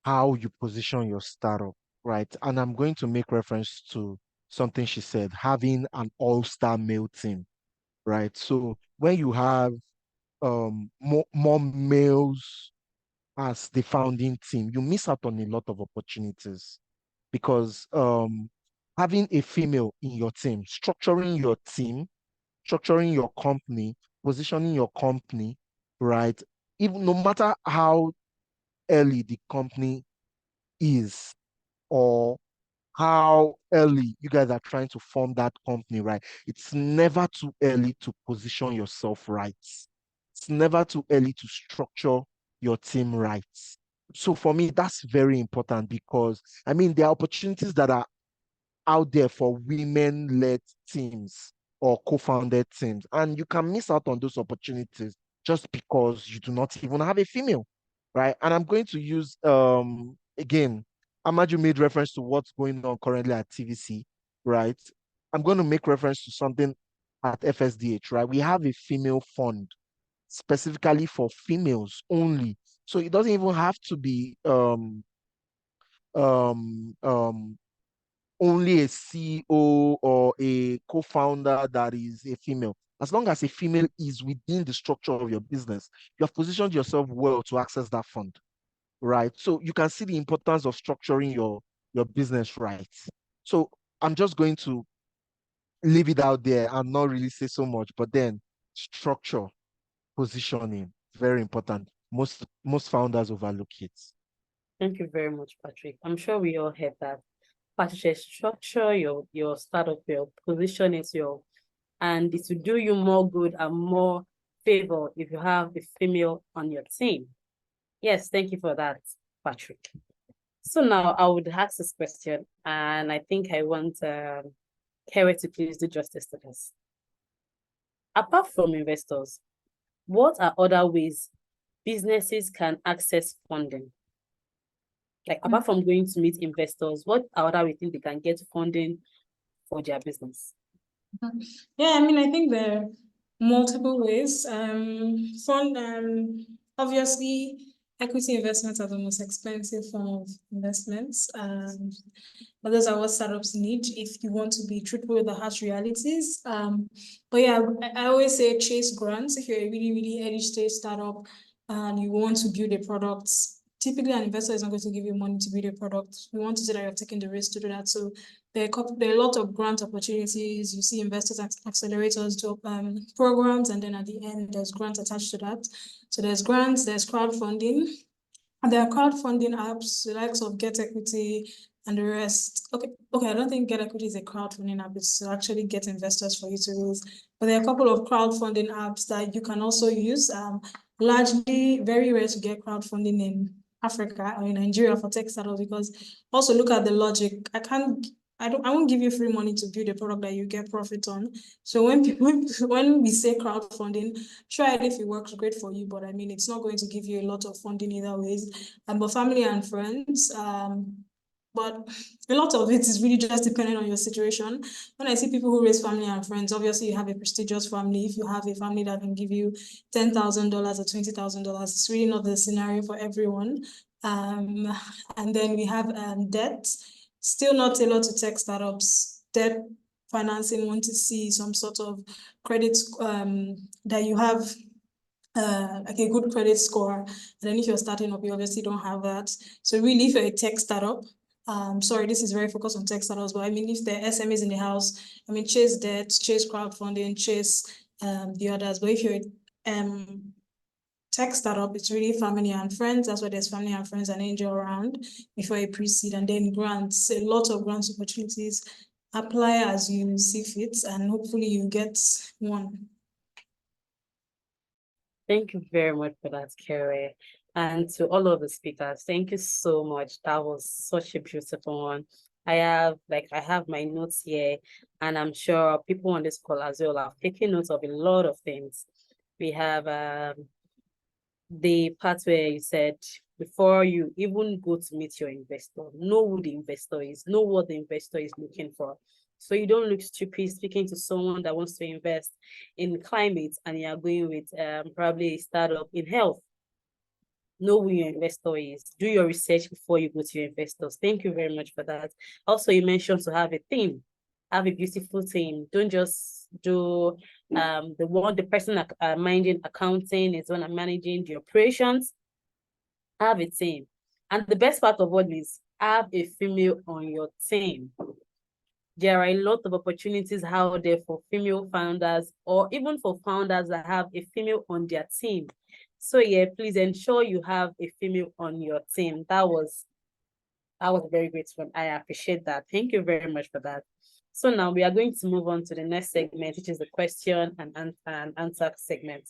Speaker 4: how you position your startup, right? And I'm going to make reference to something she said, having an all-star male team, right? So when you have more males as the founding team, you miss out on a lot of opportunities because having a female in your team, structuring your company, positioning your company, right? Even no matter how early the company is or how early you guys are trying to form that company, right? It's never too early to position yourself right. It's never too early to structure your team right. So for me, that's very important because I mean there are opportunities that are out there for women-led teams or co-founded teams, and you can miss out on those opportunities just because you do not even have a female, right? And I'm going to use again, Amaju made reference to what's going on currently at TVC, right? I'm going to make reference to something at FSDH, right? We have a female fund specifically for females only. So it doesn't even have to be um um only a CEO or a co-founder that is a female. As long as a female is within the structure of your business, you have positioned yourself well to access that fund, right? So you can see the importance of structuring your business right. So I'm just going to leave it out there and not really say so much, but then structure, positioning, very important. Most founders overlook it.
Speaker 2: Thank you very much, Patrick. I'm sure we all heard that. Patrick, structure your startup, your position is and it will do you more good and more favor if you have a female on your team. Yes, thank you for that, Patrick. So now I would ask this question, and I think I want Kerry to please do justice to this. Apart from investors, what are other ways businesses can access funding? Like apart from going to meet investors, what are other ways they can get funding for their business?
Speaker 1: Yeah, I mean, I think there are multiple ways. Obviously, equity investments are the most expensive form of investments. But those are what startups need if you want to be truthful with the harsh realities. But yeah, I always say chase grants if you're a really, really early stage startup and you want to build a product. Typically, an investor is not going to give you money to build a product. You want to say that you're taking the risk to do that. So there are a lot of grant opportunities. You see investors accelerators do programs, and then at the end, there's grants attached to that. So there's grants, there's crowdfunding. And there are crowdfunding apps, the likes of Get Equity and the rest. Okay, I don't think Get Equity is a crowdfunding app. It's to actually get investors for you to use. But there are a couple of crowdfunding apps that you can also use. Largely, very rare to get crowdfunding in Africa or in Nigeria for tech startups because also look at the logic. I won't give you free money to build a product that you get profit on. So when we say crowdfunding, try it if it works great for you, but I mean it's not going to give you a lot of funding either ways. But family and friends, but a lot of it is really just dependent on your situation. When I see people who raise family and friends, obviously you have a prestigious family. If you have a family that can give you $10,000 or $20,000, it's really not the scenario for everyone. And then we have debt. Still not tailored to tech startups. debt financing want to see some sort of credit that you have like a good credit score. And then if you're starting up, you obviously don't have that. So really, if you're a tech startup, sorry, this is very focused on tech startups, but I mean, if the SMEs in the house, I mean, chase debt, chase crowdfunding, chase the others. But if you're tech startup, it's really family and friends. That's why there's family and friends and angel around before you pre-seed, and then grants, a lot of grants opportunities. Apply as you see fit, and hopefully you get one.
Speaker 2: Thank you very much for that, Kerry. And to all of the speakers, thank you so much. That was such a beautiful one. I have my notes here, and I'm sure people on this call as well have taken notes of a lot of things. We have the part where you said, before you even go to meet your investor, know who the investor is, know what the investor is looking for. So you don't look stupid speaking to someone that wants to invest in climate and you are going with probably a startup in health. Know who your investor is. Do your research before you go to your investors. Thank you very much for that. Also, you mentioned to have a team. Have a beautiful team. Don't just do the person minding accounting is one managing the operations. Have a team. And the best part of all is have a female on your team. There are a lot of opportunities out there for female founders, or even for founders that have a female on their team. So yeah, please ensure you have a female on your team. That was a very great one. I appreciate that. Thank you very much for that. So now we are going to move on to the next segment, which is the question and answer segment.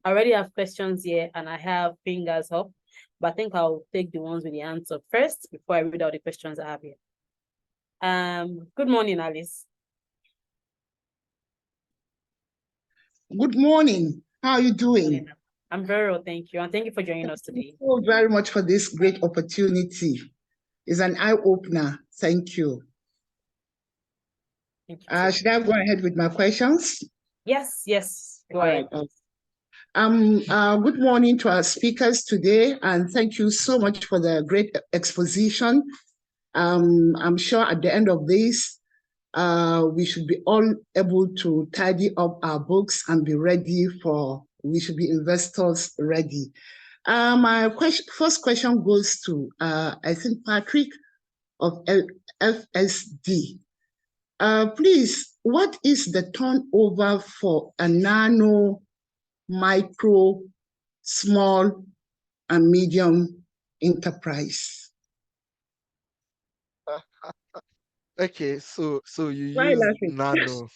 Speaker 2: I already have questions here and I have fingers up, but I think I'll take the ones with the answer first before I read out the questions I have here. Good morning, Alice.
Speaker 6: Good morning. How are you doing?
Speaker 2: I'm very well, thank you. And thank you for joining us today.
Speaker 6: Thank you very much for this great opportunity. It's an eye-opener. Thank you.
Speaker 2: Thank you.
Speaker 6: Should I go ahead with my questions?
Speaker 2: Yes, go ahead.
Speaker 6: Good morning to our speakers today, and thank you so much for the great exposition. I'm sure at the end of this, we should be all able to tidy up our books and be ready we should be investors ready. My first question goes to, I think, Patrick of FSD. Please, what is the turnover for a nano, micro, small, and medium enterprise?
Speaker 4: Okay, so you
Speaker 6: Why
Speaker 4: use
Speaker 6: laughing?
Speaker 4: nano.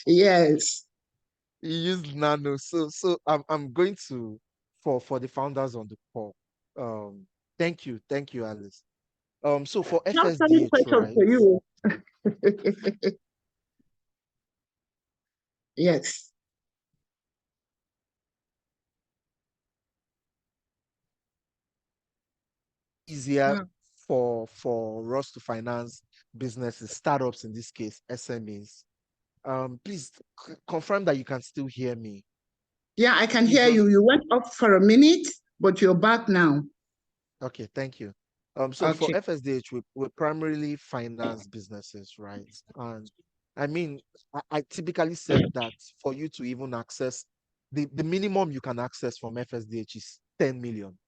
Speaker 6: Yes.
Speaker 4: You use nano. So I'm going to for the founders on the call. Thank you, Alice. So for
Speaker 6: I have some
Speaker 4: FSDH,
Speaker 6: questions
Speaker 4: right?
Speaker 6: for you. Yes.
Speaker 4: Easier for us to finance businesses, startups in this case, SMEs. Please confirm that you can still hear me.
Speaker 6: Yeah, I can
Speaker 4: Please
Speaker 6: hear you. You went up for a minute, but you're back now.
Speaker 4: Okay, thank you. So for FSDH, we primarily finance businesses, right? And I mean, I typically said that for you to even access the minimum you can access from FSDH is 10 million,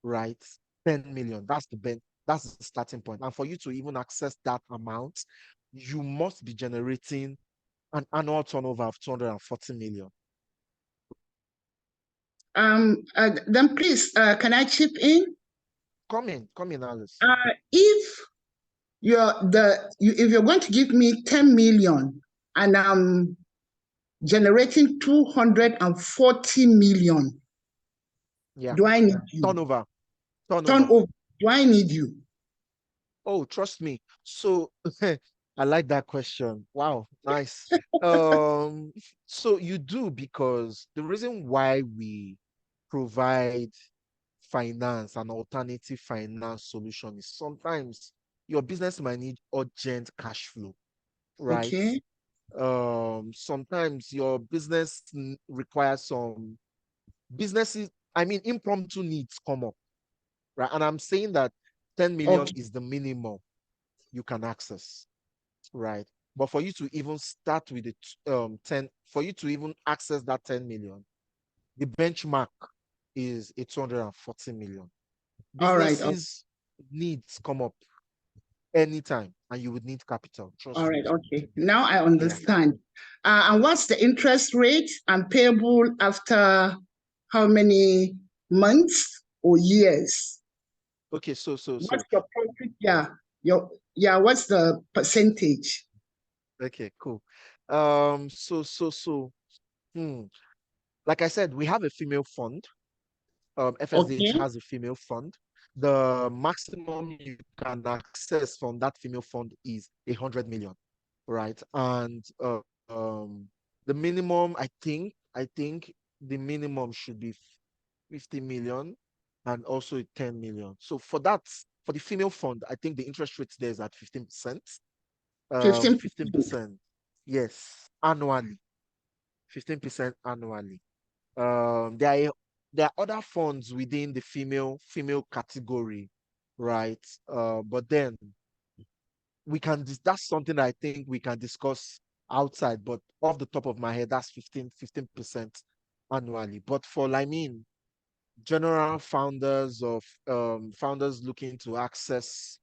Speaker 4: right? 10 million. That's the starting point. And for you to even access that amount, you must be generating an annual turnover of 240 million.
Speaker 6: Then please, can I chip in?
Speaker 4: Come in, Alice.
Speaker 6: If if you're going to give me 10 million and I'm generating 240 million, do I need you?
Speaker 4: Turnover.
Speaker 6: Do I need you?
Speaker 4: Oh, trust me. So I like that question. Wow, nice. So you do, because the reason why we provide finance, an alternative finance solution, is sometimes your business might need urgent cash flow, right?
Speaker 6: Okay.
Speaker 4: Sometimes your business requires some impromptu needs come up, right? And I'm saying that 10 million is the minimum you can access. right? But for you to even start with the 10, for you to even access that 10 million, the benchmark is a 240 million.
Speaker 6: All right.
Speaker 4: Businesses needs come up anytime, and you would need capital.
Speaker 6: All
Speaker 4: Trust me.
Speaker 6: right. Okay. Now I
Speaker 4: Yeah.
Speaker 6: understand. And what's the interest rate and payable after how many months or years?
Speaker 4: Okay,
Speaker 6: What's your profit? What's the percentage?
Speaker 4: okay, cool. Hmm. Like I said, we have a female fund. FSDH
Speaker 6: Okay.
Speaker 4: has a female fund. The maximum you can access from that female fund is 100 million, right? And the minimum, I think the minimum should be 50 million and also 10 million. So for that, for the female fund, I think the interest rate there is at 15%.
Speaker 6: 15%.
Speaker 4: 15%, yes, annually. 15% annually. There are other funds within the female category, right? But then that's something I think we can discuss outside, but off the top of my head, that's 15% annually. But for general founders of founders looking to access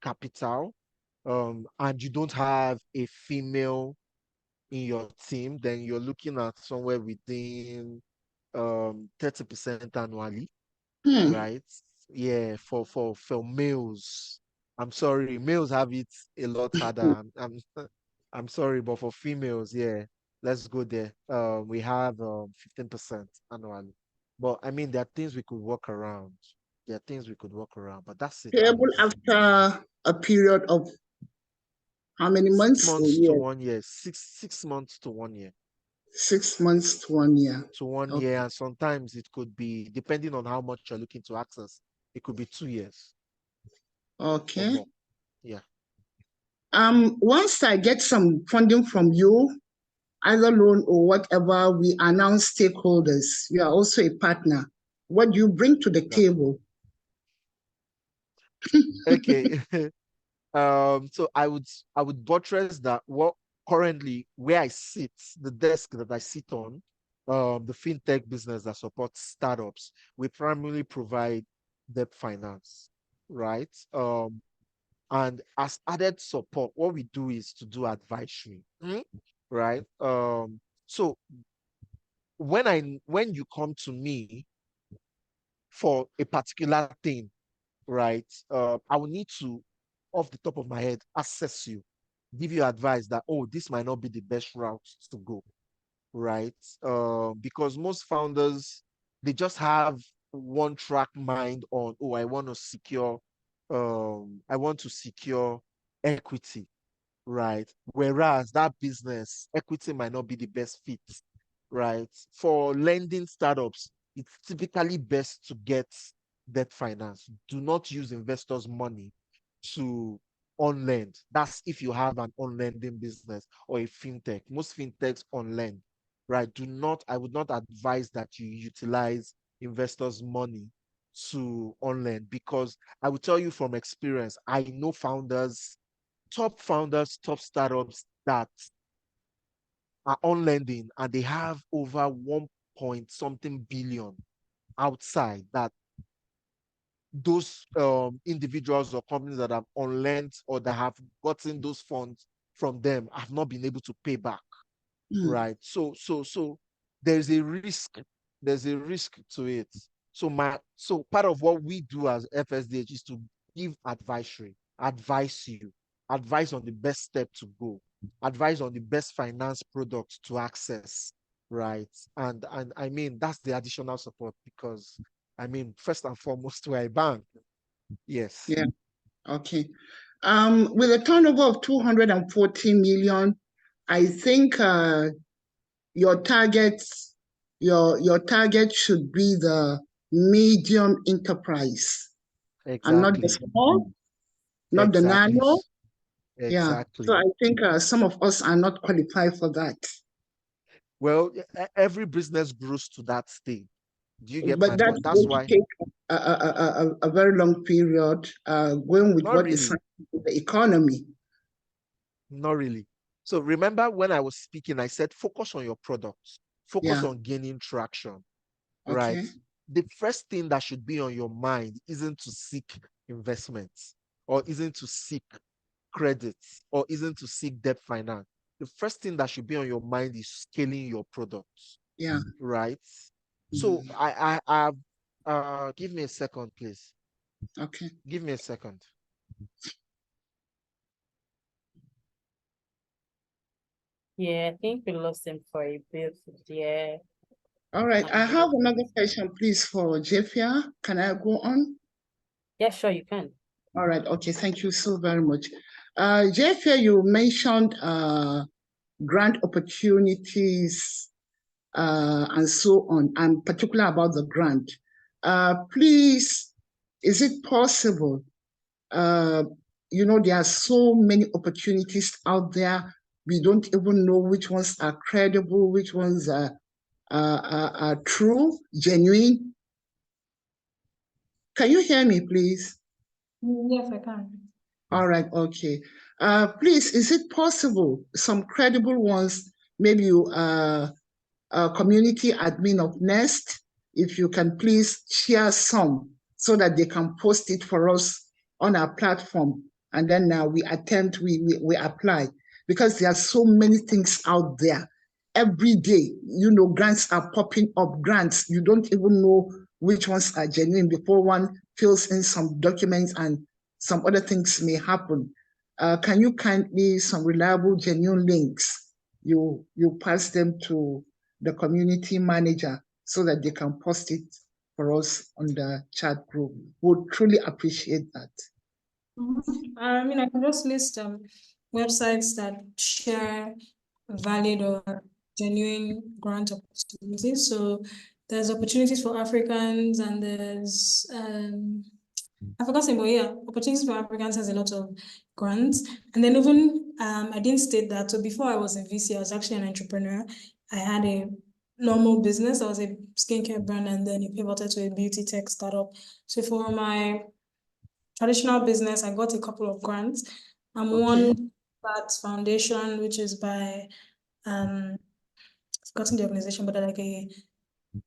Speaker 4: capital, and you don't have a female in your team, then you're looking at somewhere within 30% annually, right? Yeah, for males. I'm sorry, males have it a lot harder. I'm sorry, but for females, yeah, let's go there. We have 15% annually. But I mean, there are things we could work around. There are things we could work around, but that's it.
Speaker 6: Payable after a period of how many
Speaker 4: Six
Speaker 6: months or
Speaker 4: months to
Speaker 6: years?
Speaker 4: 1 year. 6 months to 1 year.
Speaker 6: 6 months to 1 year.
Speaker 4: To one
Speaker 6: Okay.
Speaker 4: year, and sometimes it could be, depending on how much you're looking to access, it could be 2 years or
Speaker 6: Okay.
Speaker 4: more. Yeah.
Speaker 6: Once I get some funding from you, either loan or whatever, we are now stakeholders. You are also a partner. What do you bring to the
Speaker 4: Exactly.
Speaker 6: table?
Speaker 4: Okay. So I would buttress that. What currently where I sit, the desk that I sit on, the fintech business that supports startups, we primarily provide debt finance, right? And as added support, what we do is to do advisory, right? So when you come to me for a particular thing, right? I will need to, off the top of my head, assess you, give you advice that, oh, this might not be the best route to go, right? Because most founders, they just have one track mind on, oh, I want to secure equity, right? Whereas that business, equity might not be the best fit, right? For lending startups, it's typically best to get debt finance. Do not use investors' money to on lend. That's if you have an on lending business or a fintech. Most fintechs on lend, right? I would not advise that you utilize investors' money to on lend, because I will tell you from experience, I know founders, top startups that are on lending, and they have over 1 point something billion outside, that those individuals or companies that have on lent or that have gotten those funds from them have not been able to pay back, right? So there's a risk. There's a risk to it. So part of what we do as FSDH is to give advise you, advise on the best step to go, advise on the best finance product to access, right? And I mean, that's the additional support, because I mean, first and foremost, we're a bank. Yes.
Speaker 6: Yeah. Okay. With a turnover of 240 million, I think your target should be the medium enterprise and not the
Speaker 4: Exactly.
Speaker 6: small, not the
Speaker 4: Exactly.
Speaker 6: nano. Yeah. So
Speaker 4: Exactly.
Speaker 6: I think some of us are not qualified for that.
Speaker 4: Well, every business grows to that stage. Do you get
Speaker 6: But
Speaker 4: my
Speaker 6: that's
Speaker 4: point? That's
Speaker 6: going to
Speaker 4: why.
Speaker 6: take a very long period, going with
Speaker 4: Not
Speaker 6: what is
Speaker 4: really.
Speaker 6: happening in the economy.
Speaker 4: Not really. So remember when I was speaking, I said focus on your products, focus
Speaker 6: Yeah.
Speaker 4: on gaining traction, right?
Speaker 6: Okay.
Speaker 4: The first thing that should be on your mind isn't to seek investments or isn't to seek credits or isn't to seek debt finance. The first thing that should be on your mind is scaling your products,
Speaker 6: Yeah.
Speaker 4: right? So
Speaker 6: Mhm.
Speaker 4: give me a second, please.
Speaker 6: Okay.
Speaker 4: Give me a second.
Speaker 2: Yeah, I think we lost him for a bit. Yeah.
Speaker 6: All right. I have another question, please, for Jeffia. Can I go on?
Speaker 2: Yeah, sure, you can.
Speaker 6: All right. Okay. Thank you so very much. Jeffia, you mentioned grant opportunities and so on, and particular about the grant. Please, is it possible? There are so many opportunities out there. We don't even know which ones are credible, which ones are true, genuine. Can you hear me, please?
Speaker 1: Yes, I can.
Speaker 6: All right, okay. Please, is it possible some credible ones, maybe you community admin of Nest, if you can please share some so that they can post it for us on our platform. And then we apply because there are so many things out there. Every day, grants are popping up, grants. You don't even know which ones are genuine before one fills in some documents and some other things may happen. Can you kindly, some reliable, genuine links, you pass them to the community manager so that they can post it for us on the chat group. Would truly appreciate that.
Speaker 1: I mean, I can just list websites that share valid or genuine grant opportunities. So there's opportunities for Africans and there's I forgot to say, but yeah, opportunities for Africans has a lot of grants. And then even I didn't state that. So before I was in VC, I was actually an entrepreneur. I had a normal business. I was a skincare brand and then it pivoted to a beauty tech startup. So for my traditional business, I got a couple of grants. I'm one that foundation, which is by I've forgotten the organization, but they're like a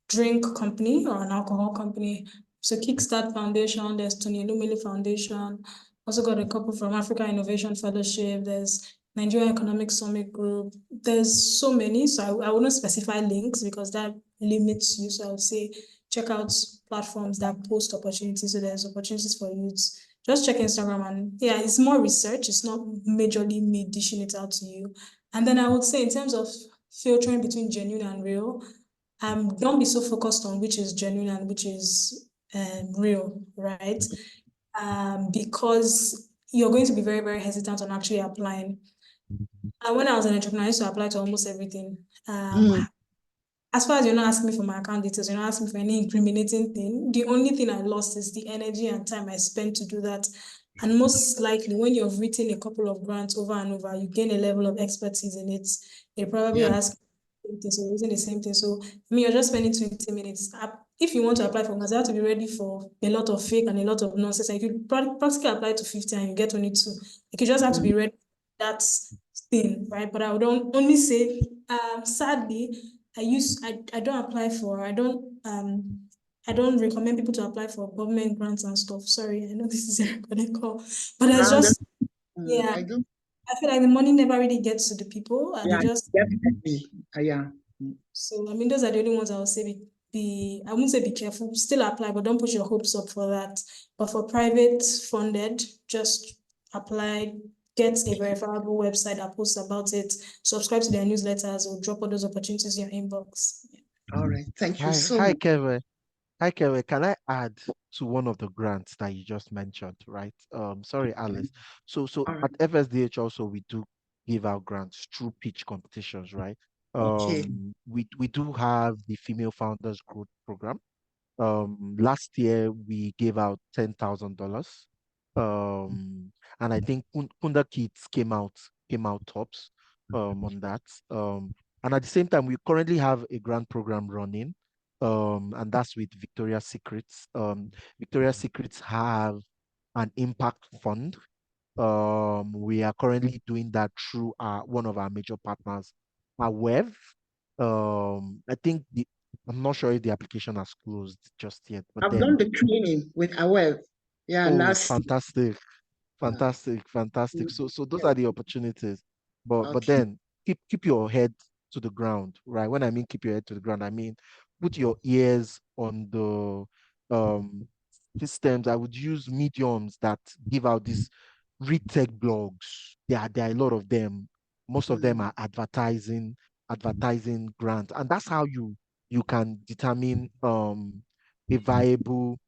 Speaker 1: drink company or an alcohol company. So Kickstart Foundation, there's Tony Elumelu Foundation. Also got a couple from Africa Innovation Fellowship. There's Nigeria Economic Summit Group. There's so many. So I wouldn't specify links because that limits you. So I would say check out platforms that post opportunities. So there's opportunities for youths. Just check Instagram and yeah, it's more research. It's not majorly me dishing it out to you. And then I would say in terms of filtering between genuine and real, don't be so focused on which is genuine and which is real, right? Because you're going to be very, very hesitant on actually applying. And when I was an entrepreneur, I used to apply to almost everything. As far as you're not asking me for my account details, you're not asking me for any incriminating thing. The only thing I lost is the energy and time I spent to do that. And most likely, when you've written a couple of grants over and over, you gain a level of expertise in it. They probably ask so using the same thing. So I mean, you're just spending 20 minutes. If you want to apply for grants, you have to be ready for a lot of fake and a lot of nonsense. And you could practically apply to 50 and you get only 2. You just have to be ready. That's thing, right? But I would only say, sadly, I don't apply for, I don't recommend people to apply for government grants and stuff. Sorry, I know this is a recording call, but it's just, yeah,
Speaker 6: I do.
Speaker 1: I feel like the money never really gets to the people and they
Speaker 6: Yeah,
Speaker 1: just,
Speaker 6: definitely. Yeah.
Speaker 1: so I mean, those are the only ones I would say I wouldn't say be careful, still apply, but don't put your hopes up for that. But for private funded, just apply, get a verifiable website that posts about it, subscribe to their newsletters or drop all those opportunities in your inbox.
Speaker 6: All right. Thank you
Speaker 4: Hi,
Speaker 6: so
Speaker 4: hi,
Speaker 6: much.
Speaker 4: Kevin. Hi, Kevin. Can I add to one of the grants that you just mentioned, right? Sorry, Alice. So
Speaker 6: All right.
Speaker 4: at FSDH also we do give out grants through pitch competitions, right?
Speaker 6: Okay.
Speaker 4: We do have the Female Founders Growth Program. Last year we gave out $10,000. And I think Kunda Kids came out tops on that. And at the same time, we currently have a grant program running, and that's with Victoria's Secrets. Victoria's Secrets have an impact fund, We are currently doing that through one of our major partners, Web. I think I'm not sure if the application has closed just yet, but
Speaker 6: I've done
Speaker 4: then,
Speaker 6: the training with Aware. Yeah,
Speaker 4: oh,
Speaker 6: last.
Speaker 4: fantastic.
Speaker 6: Yeah.
Speaker 4: Fantastic.
Speaker 6: Mm,
Speaker 4: So those
Speaker 6: yeah.
Speaker 4: are the opportunities. But
Speaker 6: Okay.
Speaker 4: then keep your head to the ground, right? When I mean keep your head to the ground, I mean put your ears on the systems. I would use mediums that give out these read tech blogs. There are a lot of them. Most of them
Speaker 6: Mm,
Speaker 4: are advertising grants, and that's how you can determine a viable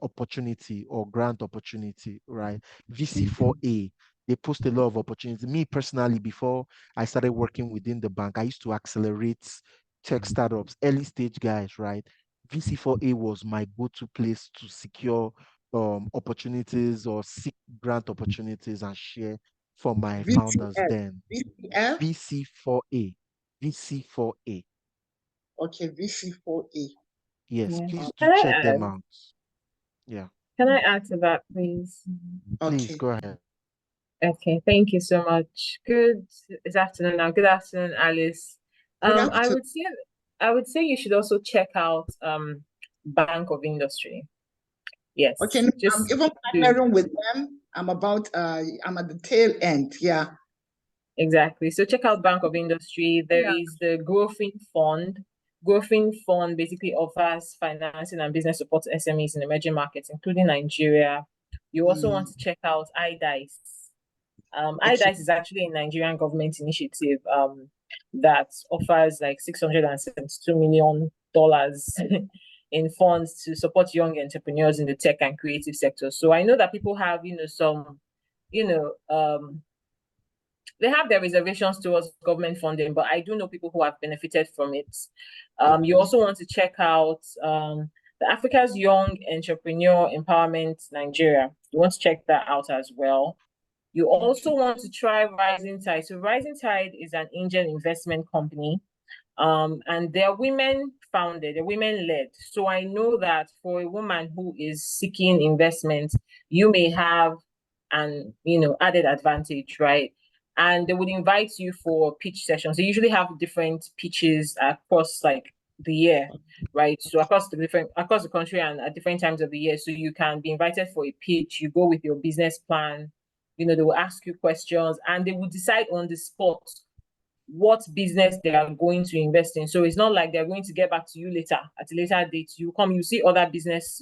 Speaker 4: opportunity or grant opportunity, right? VC4A, they post a lot of opportunities. Me personally, before I started working within the bank, I used to accelerate tech startups, early stage guys, right? VC4A was my go-to place to secure opportunities or seek grant opportunities and share for my founders
Speaker 6: VCF.
Speaker 4: then.
Speaker 6: VCF.
Speaker 4: VC4A, VC4A.
Speaker 6: Okay, VC4A.
Speaker 4: Yes,
Speaker 3: Yeah.
Speaker 4: please do
Speaker 3: Can
Speaker 4: check
Speaker 3: I
Speaker 4: them
Speaker 3: add?
Speaker 4: out. Yeah,
Speaker 3: Can I add to that, please?
Speaker 4: please
Speaker 6: Okay.
Speaker 4: go ahead.
Speaker 3: Okay, thank you so much. Good afternoon now. Good afternoon, Alice.
Speaker 6: Good
Speaker 3: Um, I
Speaker 6: afternoon.
Speaker 3: would say I would say you should also check out Bank of Industry.
Speaker 6: Okay,
Speaker 3: Yes,
Speaker 6: no, I'm
Speaker 3: just
Speaker 6: even
Speaker 3: do
Speaker 6: partnering with them. I'm at the tail end. Yeah.
Speaker 3: exactly. So check out Bank of Industry. There
Speaker 6: Yeah.
Speaker 3: is the Growing Fund. Growing Fund basically offers financing and business support to SMEs in emerging markets, including Nigeria. You also want
Speaker 6: Mm,
Speaker 3: to check out iDice.
Speaker 6: okay.
Speaker 3: iDice is actually a Nigerian government initiative that offers like $672 million in funds to support young entrepreneurs in the tech and creative sector. So I know that people have, some, you know, they have their reservations towards government funding, but I do know people who have benefited from it. You
Speaker 6: Okay.
Speaker 3: also want to check out the Africa's Young Entrepreneur Empowerment Nigeria. You want to check that out as well. You also want to try Rising Tide. So Rising Tide is an angel investment company, and they're women founded, they're women led. So I know that for a woman who is seeking investment, you may have an added advantage, right? And they would invite you for pitch sessions. They usually have different pitches across like the year, right? So across the country and at different times of the year. So you can be invited for a pitch. You go with your business plan. They will ask you questions and they will decide on the spot what business they are going to invest in. So it's not like they're going to get back to you later at a later date. You see other business,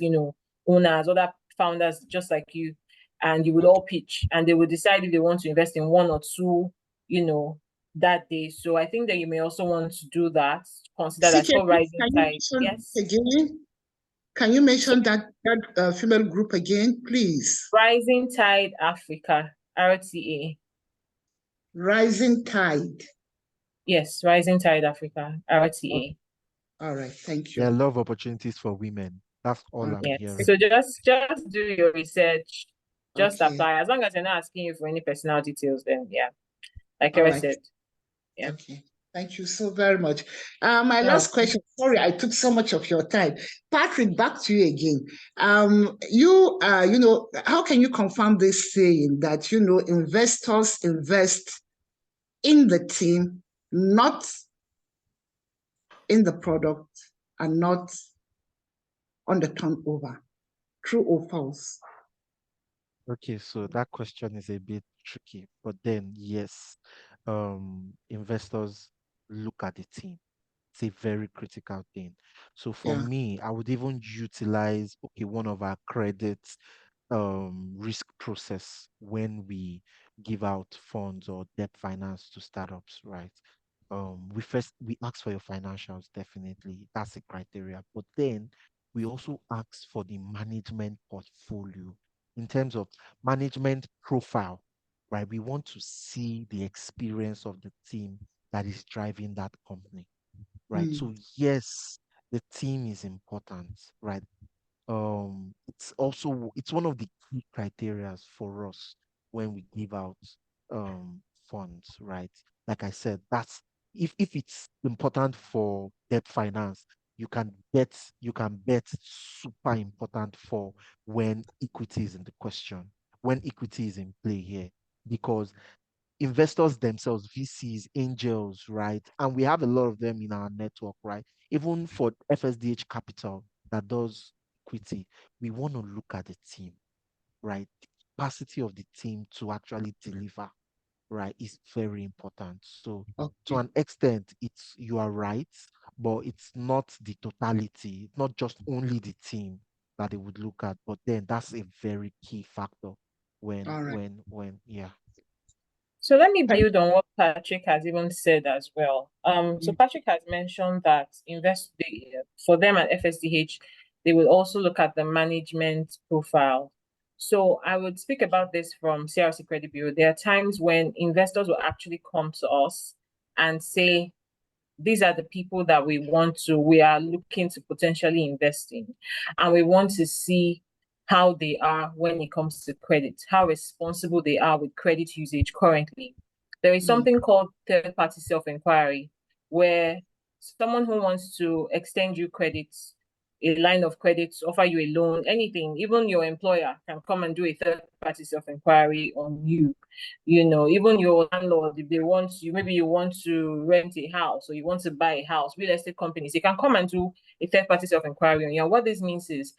Speaker 3: owners, other founders just like you, and you would all pitch and they will decide if they want to invest in one or two, that day. So I think that you may also want to do that. Consider that. It's
Speaker 6: CK,
Speaker 3: called
Speaker 6: please,
Speaker 3: Rising
Speaker 6: can you
Speaker 3: Tide.
Speaker 6: mention
Speaker 3: Yes.
Speaker 6: that again? Can you
Speaker 3: So
Speaker 6: mention that female group again, please?
Speaker 3: Rising Tide Africa, RTA.
Speaker 6: Rising Tide.
Speaker 3: Yes, Rising Tide Africa,
Speaker 6: Oh,
Speaker 3: RTA.
Speaker 6: all right, thank
Speaker 4: There are a
Speaker 6: you.
Speaker 4: lot of opportunities for women. That's all I'm
Speaker 6: Okay,
Speaker 3: Yes.
Speaker 4: hearing.
Speaker 3: So just do your research. Just
Speaker 6: okay,
Speaker 3: apply. As long as they're not asking you for any personal details, then yeah, like
Speaker 6: all
Speaker 3: I
Speaker 6: right,
Speaker 3: said, yeah.
Speaker 6: okay. Thank you so very much. My
Speaker 3: No,
Speaker 6: last question, sorry, I took so much of your time. Patrick, back to you again. How can you confirm this saying that, investors invest in the team, not in the product, and not on the turnover? True or false?
Speaker 4: Okay, so that question is a bit tricky, but then yes, investors look at the team. It's a very critical thing. So for
Speaker 6: Yeah.
Speaker 4: me, I would even utilize, okay, one of our credits risk process when we give out funds or debt finance to startups, right? We ask for your financials, definitely. That's a criteria. But then we also ask for the management portfolio in terms of management profile, right? We want to see the experience of the team that is driving that company, right?
Speaker 6: Mm,
Speaker 4: So yes, the team is important, right? It's one of the key criteria for us when we give out funds, right? Like I said, that's if it's important for debt finance, you can bet super important for when equity is in the question. when equity is in play here, because investors themselves, VCs, angels, right? And we have a lot of them in our network, right? Even for FSDH Capital that does equity, we want to look at the team, right? The capacity of the team to actually deliver, right, is very important. So to
Speaker 6: Okay.
Speaker 4: an extent, it's you are right, but it's not the totality, not just only the team that they would look at, but then that's a very key factor
Speaker 6: All right.
Speaker 4: when yeah.
Speaker 3: So let me
Speaker 6: Thank
Speaker 3: build on what Patrick has even said as well. So
Speaker 6: you.
Speaker 3: Patrick has mentioned that for them at FSDH, they will also look at the management profile. So I would speak about this from CRC Credit Bureau. There are times when investors will actually come to us and say, these are the people that we are looking to potentially invest in. And we want to see how they are when it comes to credit, how responsible they are with credit usage currently. There is something called third-party self-inquiry, where someone who wants to extend you credit, a line of credit, offer you a loan, anything, even your employer can come and do a third-party self-inquiry on you. Even your landlord, if they want you, maybe you want to rent a house or you want to buy a house, real estate companies, they can come and do a third-party self-inquiry on you. And what this means is,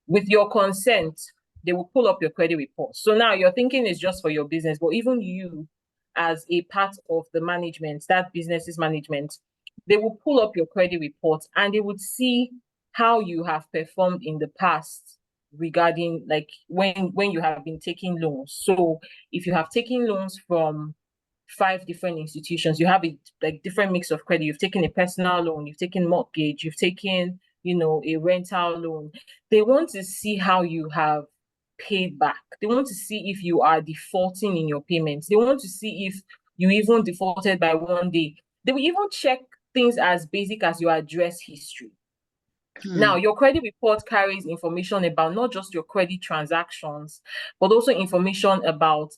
Speaker 3: with your consent, they will pull up your credit report. So now you're thinking it's just for your business, but even you, as a part of the management, that business's management, they will pull up your credit report and they would see how you have performed in the past regarding like when you have been taking loans. So if you have taken loans from 5 different institutions, you have a like different mix of credit. You've taken a personal loan, you've taken mortgage, you've taken, a rental loan. They want to see how you have paid back. They want to see if you are defaulting in your payments. They want to see if you even defaulted by one day. They will even check things as basic as your address history. Now, your credit report carries information about not just your credit transactions, but also information about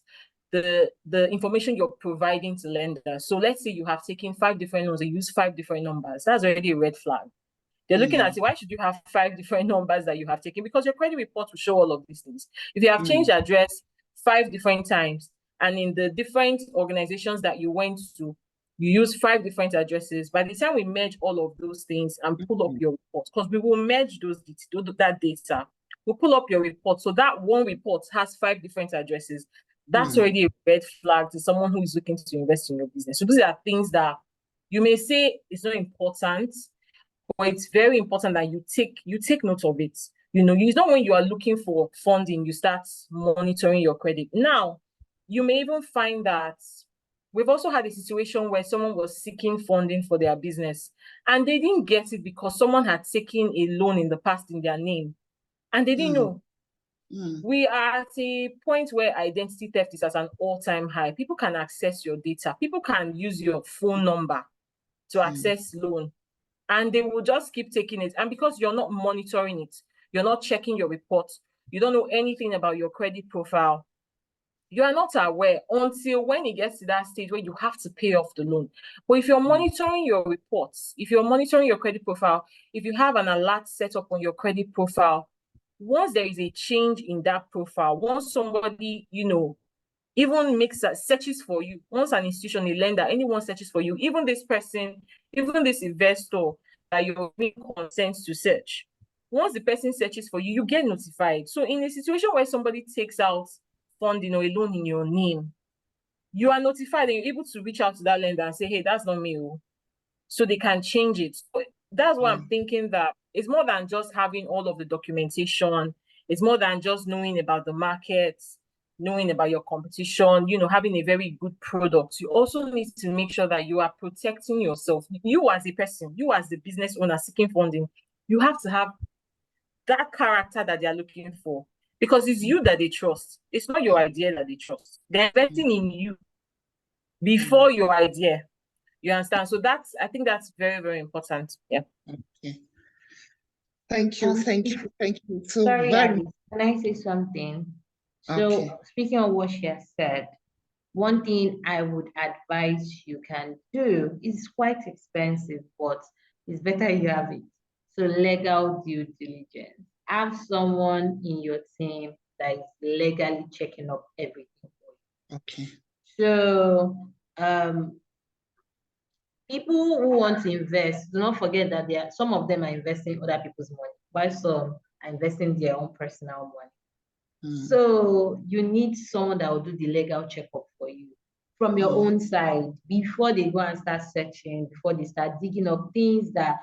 Speaker 3: the information you're providing to lenders. So let's say you have taken 5 different loans and use 5 different numbers. That's already a red flag. They're looking at it. Why should you have 5 different numbers that you have taken? Because your credit report will show all of these things. If you have changed address 5 different times, and in the different organizations that you went to, you use 5 different addresses. By the time we merge all of those things and pull up your report, because we will merge that data, we'll pull up your report. So that one report has 5 different addresses. That's already a red flag to someone who is looking to invest in your business. So these are things that you may say it's not important, but it's very important that you take note of it. It's not when you are looking for funding, you start monitoring your credit. Now, you may even find that we've also had a situation where someone was seeking funding for their business and they didn't get it because someone had taken a loan in the past in their name and they didn't know. We are at a point where identity theft is at an all-time high. People can access your data. People can use your phone number to access loan. And they will just keep taking it. And because you're not monitoring it, you're not checking your reports, you don't know anything about your credit profile, you are not aware until when it gets to that stage where you have to pay off the loan. But if you're monitoring your reports, if you're monitoring your credit profile, if you have an alert set up on your credit profile, once there is a change in that profile, once somebody, even makes searches for you, once an institution, a lender, anyone searches for you, even this person, even this investor that you're giving consent to search, once the person searches for you, you get notified. So in a situation where somebody takes out funding or a loan in your name, you are notified and you're able to reach out to that lender and say, hey, that's not me. So they can change it. So that's why I'm thinking that it's more than just having all of the documentation. It's more than just knowing about the markets, knowing about your competition, having a very good product. You also need to make sure that you are protecting yourself. You as a person, you as the business owner seeking funding, you have to have that character that they are looking for, because it's you that they trust. It's not your idea that they trust. They're investing in you before your idea. You understand? So I think that's very, very important. Yeah.
Speaker 6: Okay. Thank you. So
Speaker 5: Sorry,
Speaker 6: very
Speaker 5: Alice, can I say something? So
Speaker 6: Okay.
Speaker 5: speaking of what she has said, one thing I would advise you can do is quite expensive, but it's better you have it. So legal due diligence. Have someone in your team that is legally checking up everything for you.
Speaker 6: Okay.
Speaker 5: So people who want to invest, do not forget that some of them are investing other people's money, while some are investing their own personal money. So you need someone that will do the legal checkup for you from your own side before they go and start searching, before they start digging up things that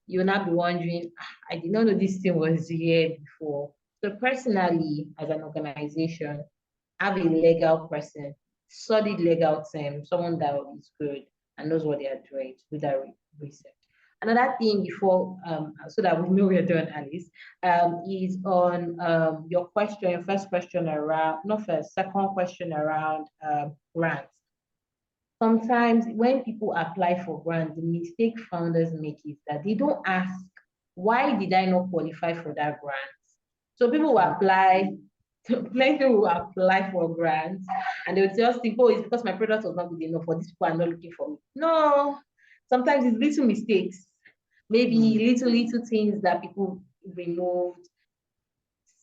Speaker 5: you'll not be wondering, I did not know this thing was here before. So personally, as an organization, have a legal person, solid legal team, someone that is good and knows what they are doing to do that research. Another thing before, so that we know we're done, Alice, is on your question, your first question around, not first, second question around grants. Sometimes when people apply for grants, the mistake founders make is that they don't ask, why did I not qualify for that grant? So people will apply, plenty will apply for grants, and they'll just think, oh, it's because my product was not good enough, or these people are not looking for me. No, sometimes it's little mistakes, maybe little things that people removed,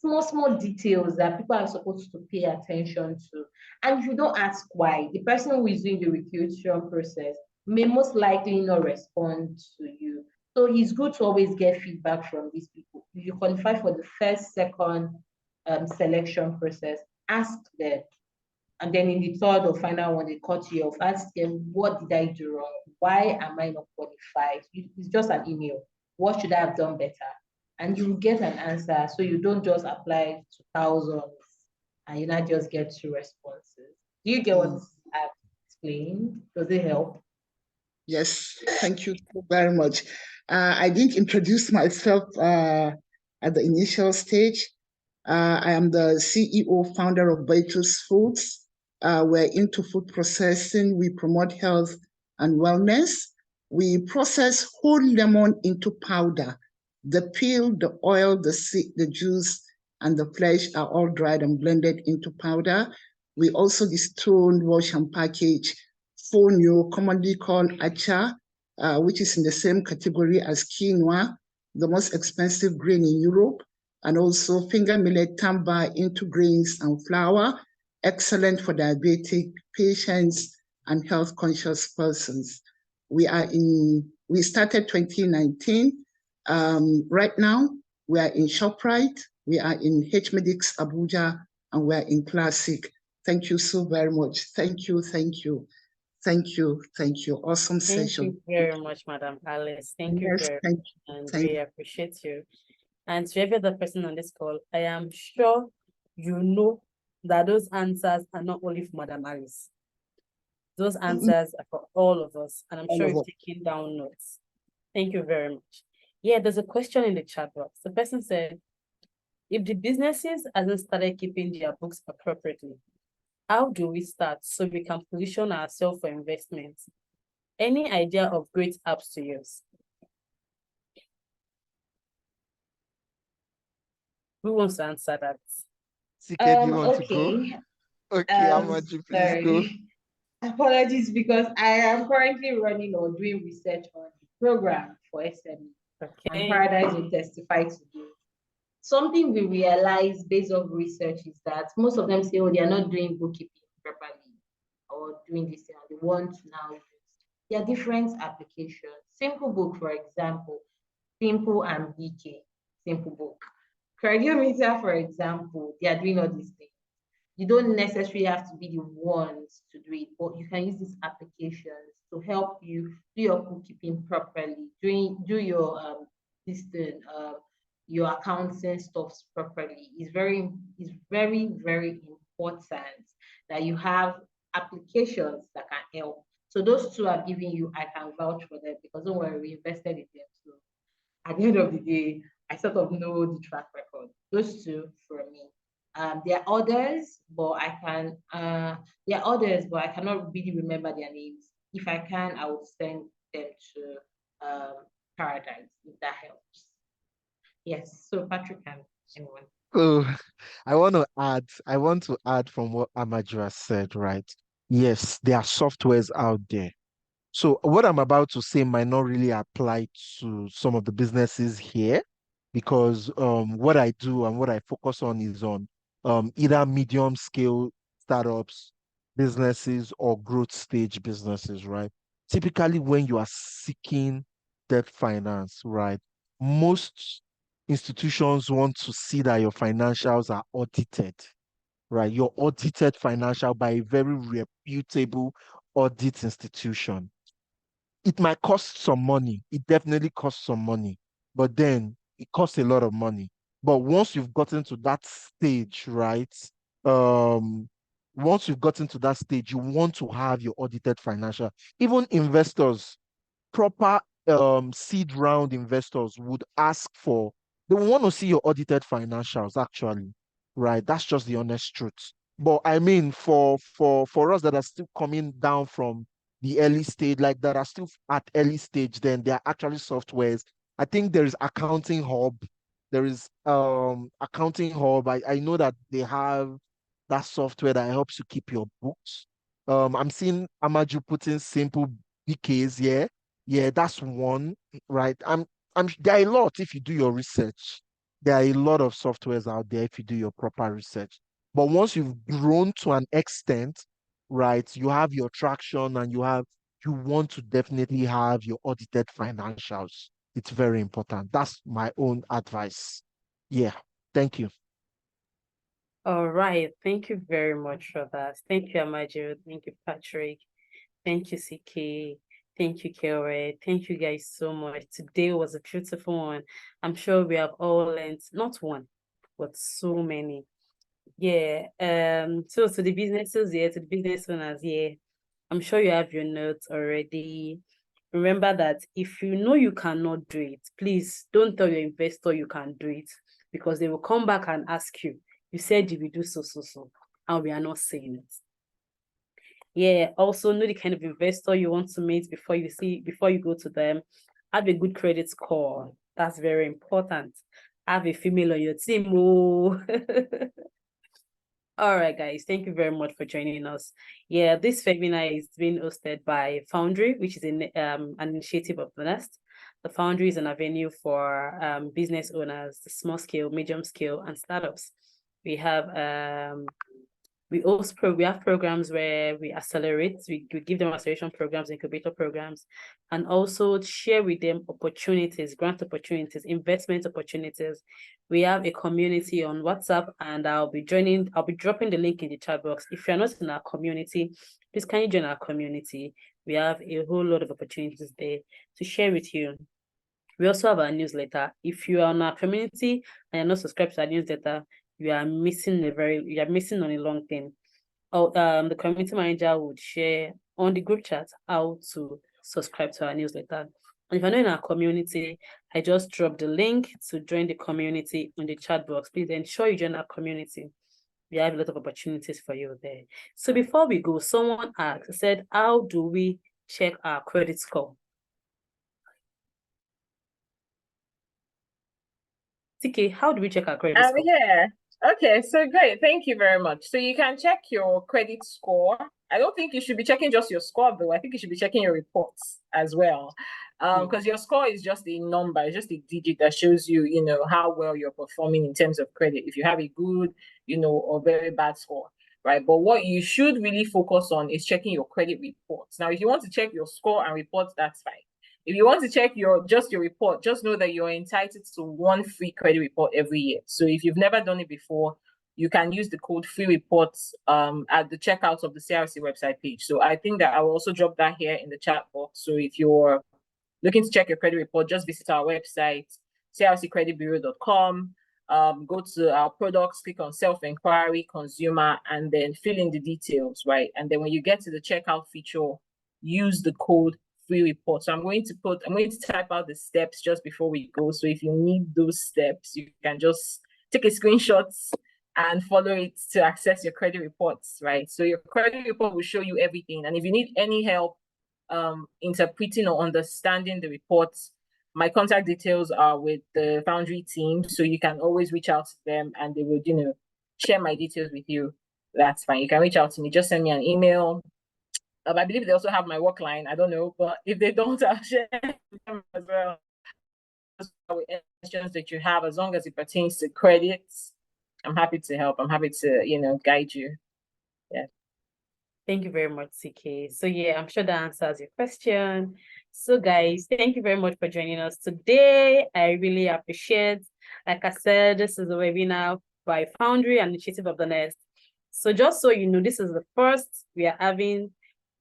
Speaker 5: small details that people are supposed to pay attention to. And if you don't ask why, the person who is doing the recruitment process may most likely not respond to you. So it's good to always get feedback from these people. If you qualify for the first, second selection process, ask them. And then in the third or final one, they cut you off. Ask them, what did I do wrong? Why am I not qualified? It's just an email. What should I have done better? And you will get an answer. So you don't just apply to thousands and you not just get 2 responses. Do you get what I've explained? Does it help?
Speaker 6: Yes, thank you so very much. I didn't introduce myself at the initial stage. I am the CEO, founder of Vitus Foods. We're into food processing. We promote health and wellness. We process whole lemon into powder. The peel, the oil, the seed, the juice, and the flesh are all dried and blended into powder. We also distill, wash, and package fonio, commonly called acha, which is in the same category as quinoa, the most expensive grain in Europe, and also finger millet tamba into grains and flour, excellent for diabetic patients and health conscious persons. We started 2019. Right now, we are in ShopRite, we are in H-Medics Abuja, and we're in Classic. Thank you so very much. Thank you, thank you. Thank you, thank you. Awesome session.
Speaker 2: Thank you very much, Madam Alice. Thank you very much, and we appreciate you. And to every other person on this call, I am sure you know that those answers are not only for Madam Alice. Those answers are for all of us, and I'm sure you've taken down notes. Thank you very much. Yeah, there's a question in the chat box. The person said, if the businesses hasn't started keeping their books appropriately, how do we start so we can position ourselves for investment? Any idea of great apps to use? Who wants to answer that?
Speaker 4: CK, do you want to go?
Speaker 5: Okay.
Speaker 4: Okay, Amaju, please go.
Speaker 5: Apologies, because I am currently running or doing research on the program for SME.
Speaker 2: Okay.
Speaker 5: And Paradise will testify to this. Something we realize based on research is that most of them say, oh, they are not doing bookkeeping properly or doing this thing, and they want to now use. There are different applications. Simple Book, for example, Simple and BK, Simple Book. Cardiometer, for example, they are doing all these things. You don't necessarily have to be the ones to do it, but you can use these applications to help you do your bookkeeping properly, do your your accounting stuff properly. It's very, very important that you have applications that can help. So those two are giving you, I can vouch for them because don't worry, we invested in them. So at the end of the day, I sort of know the track record. Those two for me. There are others, but I cannot really remember their names. If I can, I will send them to Paradise if that helps. Yes. So Patrick can anyone.
Speaker 4: So I want to add from what Amaju has said, right? Yes, there are softwares out there. So what I'm about to say might not really apply to some of the businesses here because what I do and what I focus on is on either medium scale startups, businesses, or growth stage businesses, right? Typically, when you are seeking debt finance, right, most institutions want to see that your financials are audited, right? You're audited financial by a very reputable audit institution. It might cost some money. It definitely costs some money, but then it costs a lot of money. But once you've gotten to that stage, right? Um, Once you've gotten to that stage, you want to have your audited financial. Even investors, proper seed round investors would ask for, they want to see your audited financials actually, right? That's just the honest truth. But I mean, for us that are still coming down from the early stage, like that are still at early stage, then they are actually softwares. I think there is accounting hub. There is accounting hub. I know that they have that software that helps you keep your books. I'm seeing Amaju putting simple BKs, yeah. Yeah, that's one, right? There are a lot if you do your research. There are a lot of softwares out there if you do your proper research. But once you've grown to an extent, right, you have your traction and you want to definitely have your audited financials. It's very important. That's my own advice. Yeah. Thank you.
Speaker 2: All right. Thank you very much for that. Thank you, Amaju. Thank you, Patrick. Thank you, CK. Thank you, Kelly. Thank you guys so much. Today was a beautiful one. I'm sure we have all learned not one, but so many. Yeah. So to the businesses, yeah, to the business owners, yeah. I'm sure you have your notes already. Remember that if you know you cannot do it, please don't tell your investor you can do it, because they will come back and ask you, you said you will do so, and we are not saying it. Yeah, also know the kind of investor you want to meet before you go to them. Have a good credit score. That's very important. Have a female on your team. Oh. All right, guys, thank you very much for joining us. Yeah, this webinar is being hosted by Foundry, which is an initiative of the Nest. The Foundry is an avenue for business owners, the small scale, medium scale, and startups. We have we have programs where we accelerate, we give them acceleration programs, incubator programs, and also share with them opportunities, grant opportunities, investment opportunities. We have a community on WhatsApp, and I'll be dropping the link in the chat box. If you're not in our community, please can you join our community? We have a whole lot of opportunities there to share with you. We also have our newsletter. If you are on our community and you're not subscribed to our newsletter, you are missing on a long thing. The community manager would share on the group chat how to subscribe to our newsletter. And if you're not in our community, I just dropped the link to join the community in the chat box. Please ensure you join our community. We have a lot of opportunities for you there. So before we go, someone said, how do we check our credit score? TK, how do we check our credit score?
Speaker 3: Yeah. Okay, so great. Thank you very much. So you can check your credit score. I don't think you should be checking just your score, though. I think you should be checking your reports as well. Because your score is just a number, it's just a digit that shows you, how well you're performing in terms of credit. If you have a good, or very bad score, right? But what you should really focus on is checking your credit reports. Now, if you want to check your score and reports, that's fine. If you want to check your report, just know that you're entitled to one free credit report every year. So if you've never done it before, you can use the code free reports at the checkout of the CRC website page. So I think that I will also drop that here in the chat box. So if you're looking to check your credit report, just visit our website, crccreditbureau.com. Go to our products, click on self-inquiry, consumer, and then fill in the details, right? And then when you get to the checkout feature, use the code free report. So I'm going to type out the steps just before we go. So if you need those steps, you can just take a screenshot and follow it to access your credit reports, right? So your credit report will show you everything. And if you need any help interpreting or understanding the reports, my contact details are with the Foundry team. So you can always reach out to them and they will, share my details with you. That's fine. You can reach out to me. Just send me an email. I believe they also have my work line. I don't know, but if they don't, I'll share them as well. Questions that you have, as long as it pertains to credits, I'm happy to help. I'm happy to, guide you. Yeah.
Speaker 2: Thank you very much, CK. So yeah, I'm sure that answers your question. So guys, thank you very much for joining us today. I really appreciate. Like I said, this is a webinar by Foundry and Initiative of the Nest. So just so you know, this is the first we are having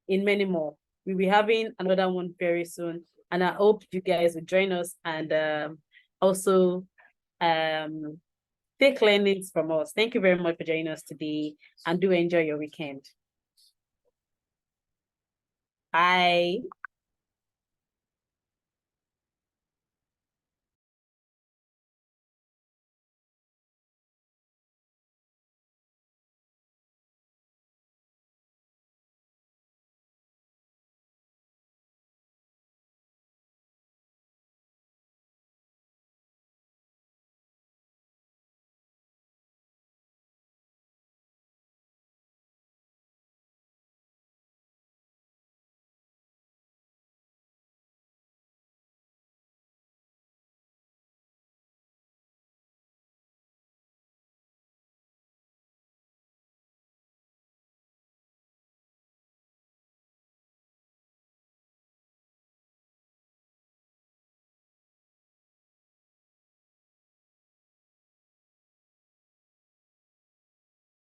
Speaker 2: in many more. We'll be having another one very soon. And I hope you guys will join us and also take learnings from us. Thank you very much for joining us today and do enjoy your weekend. Bye.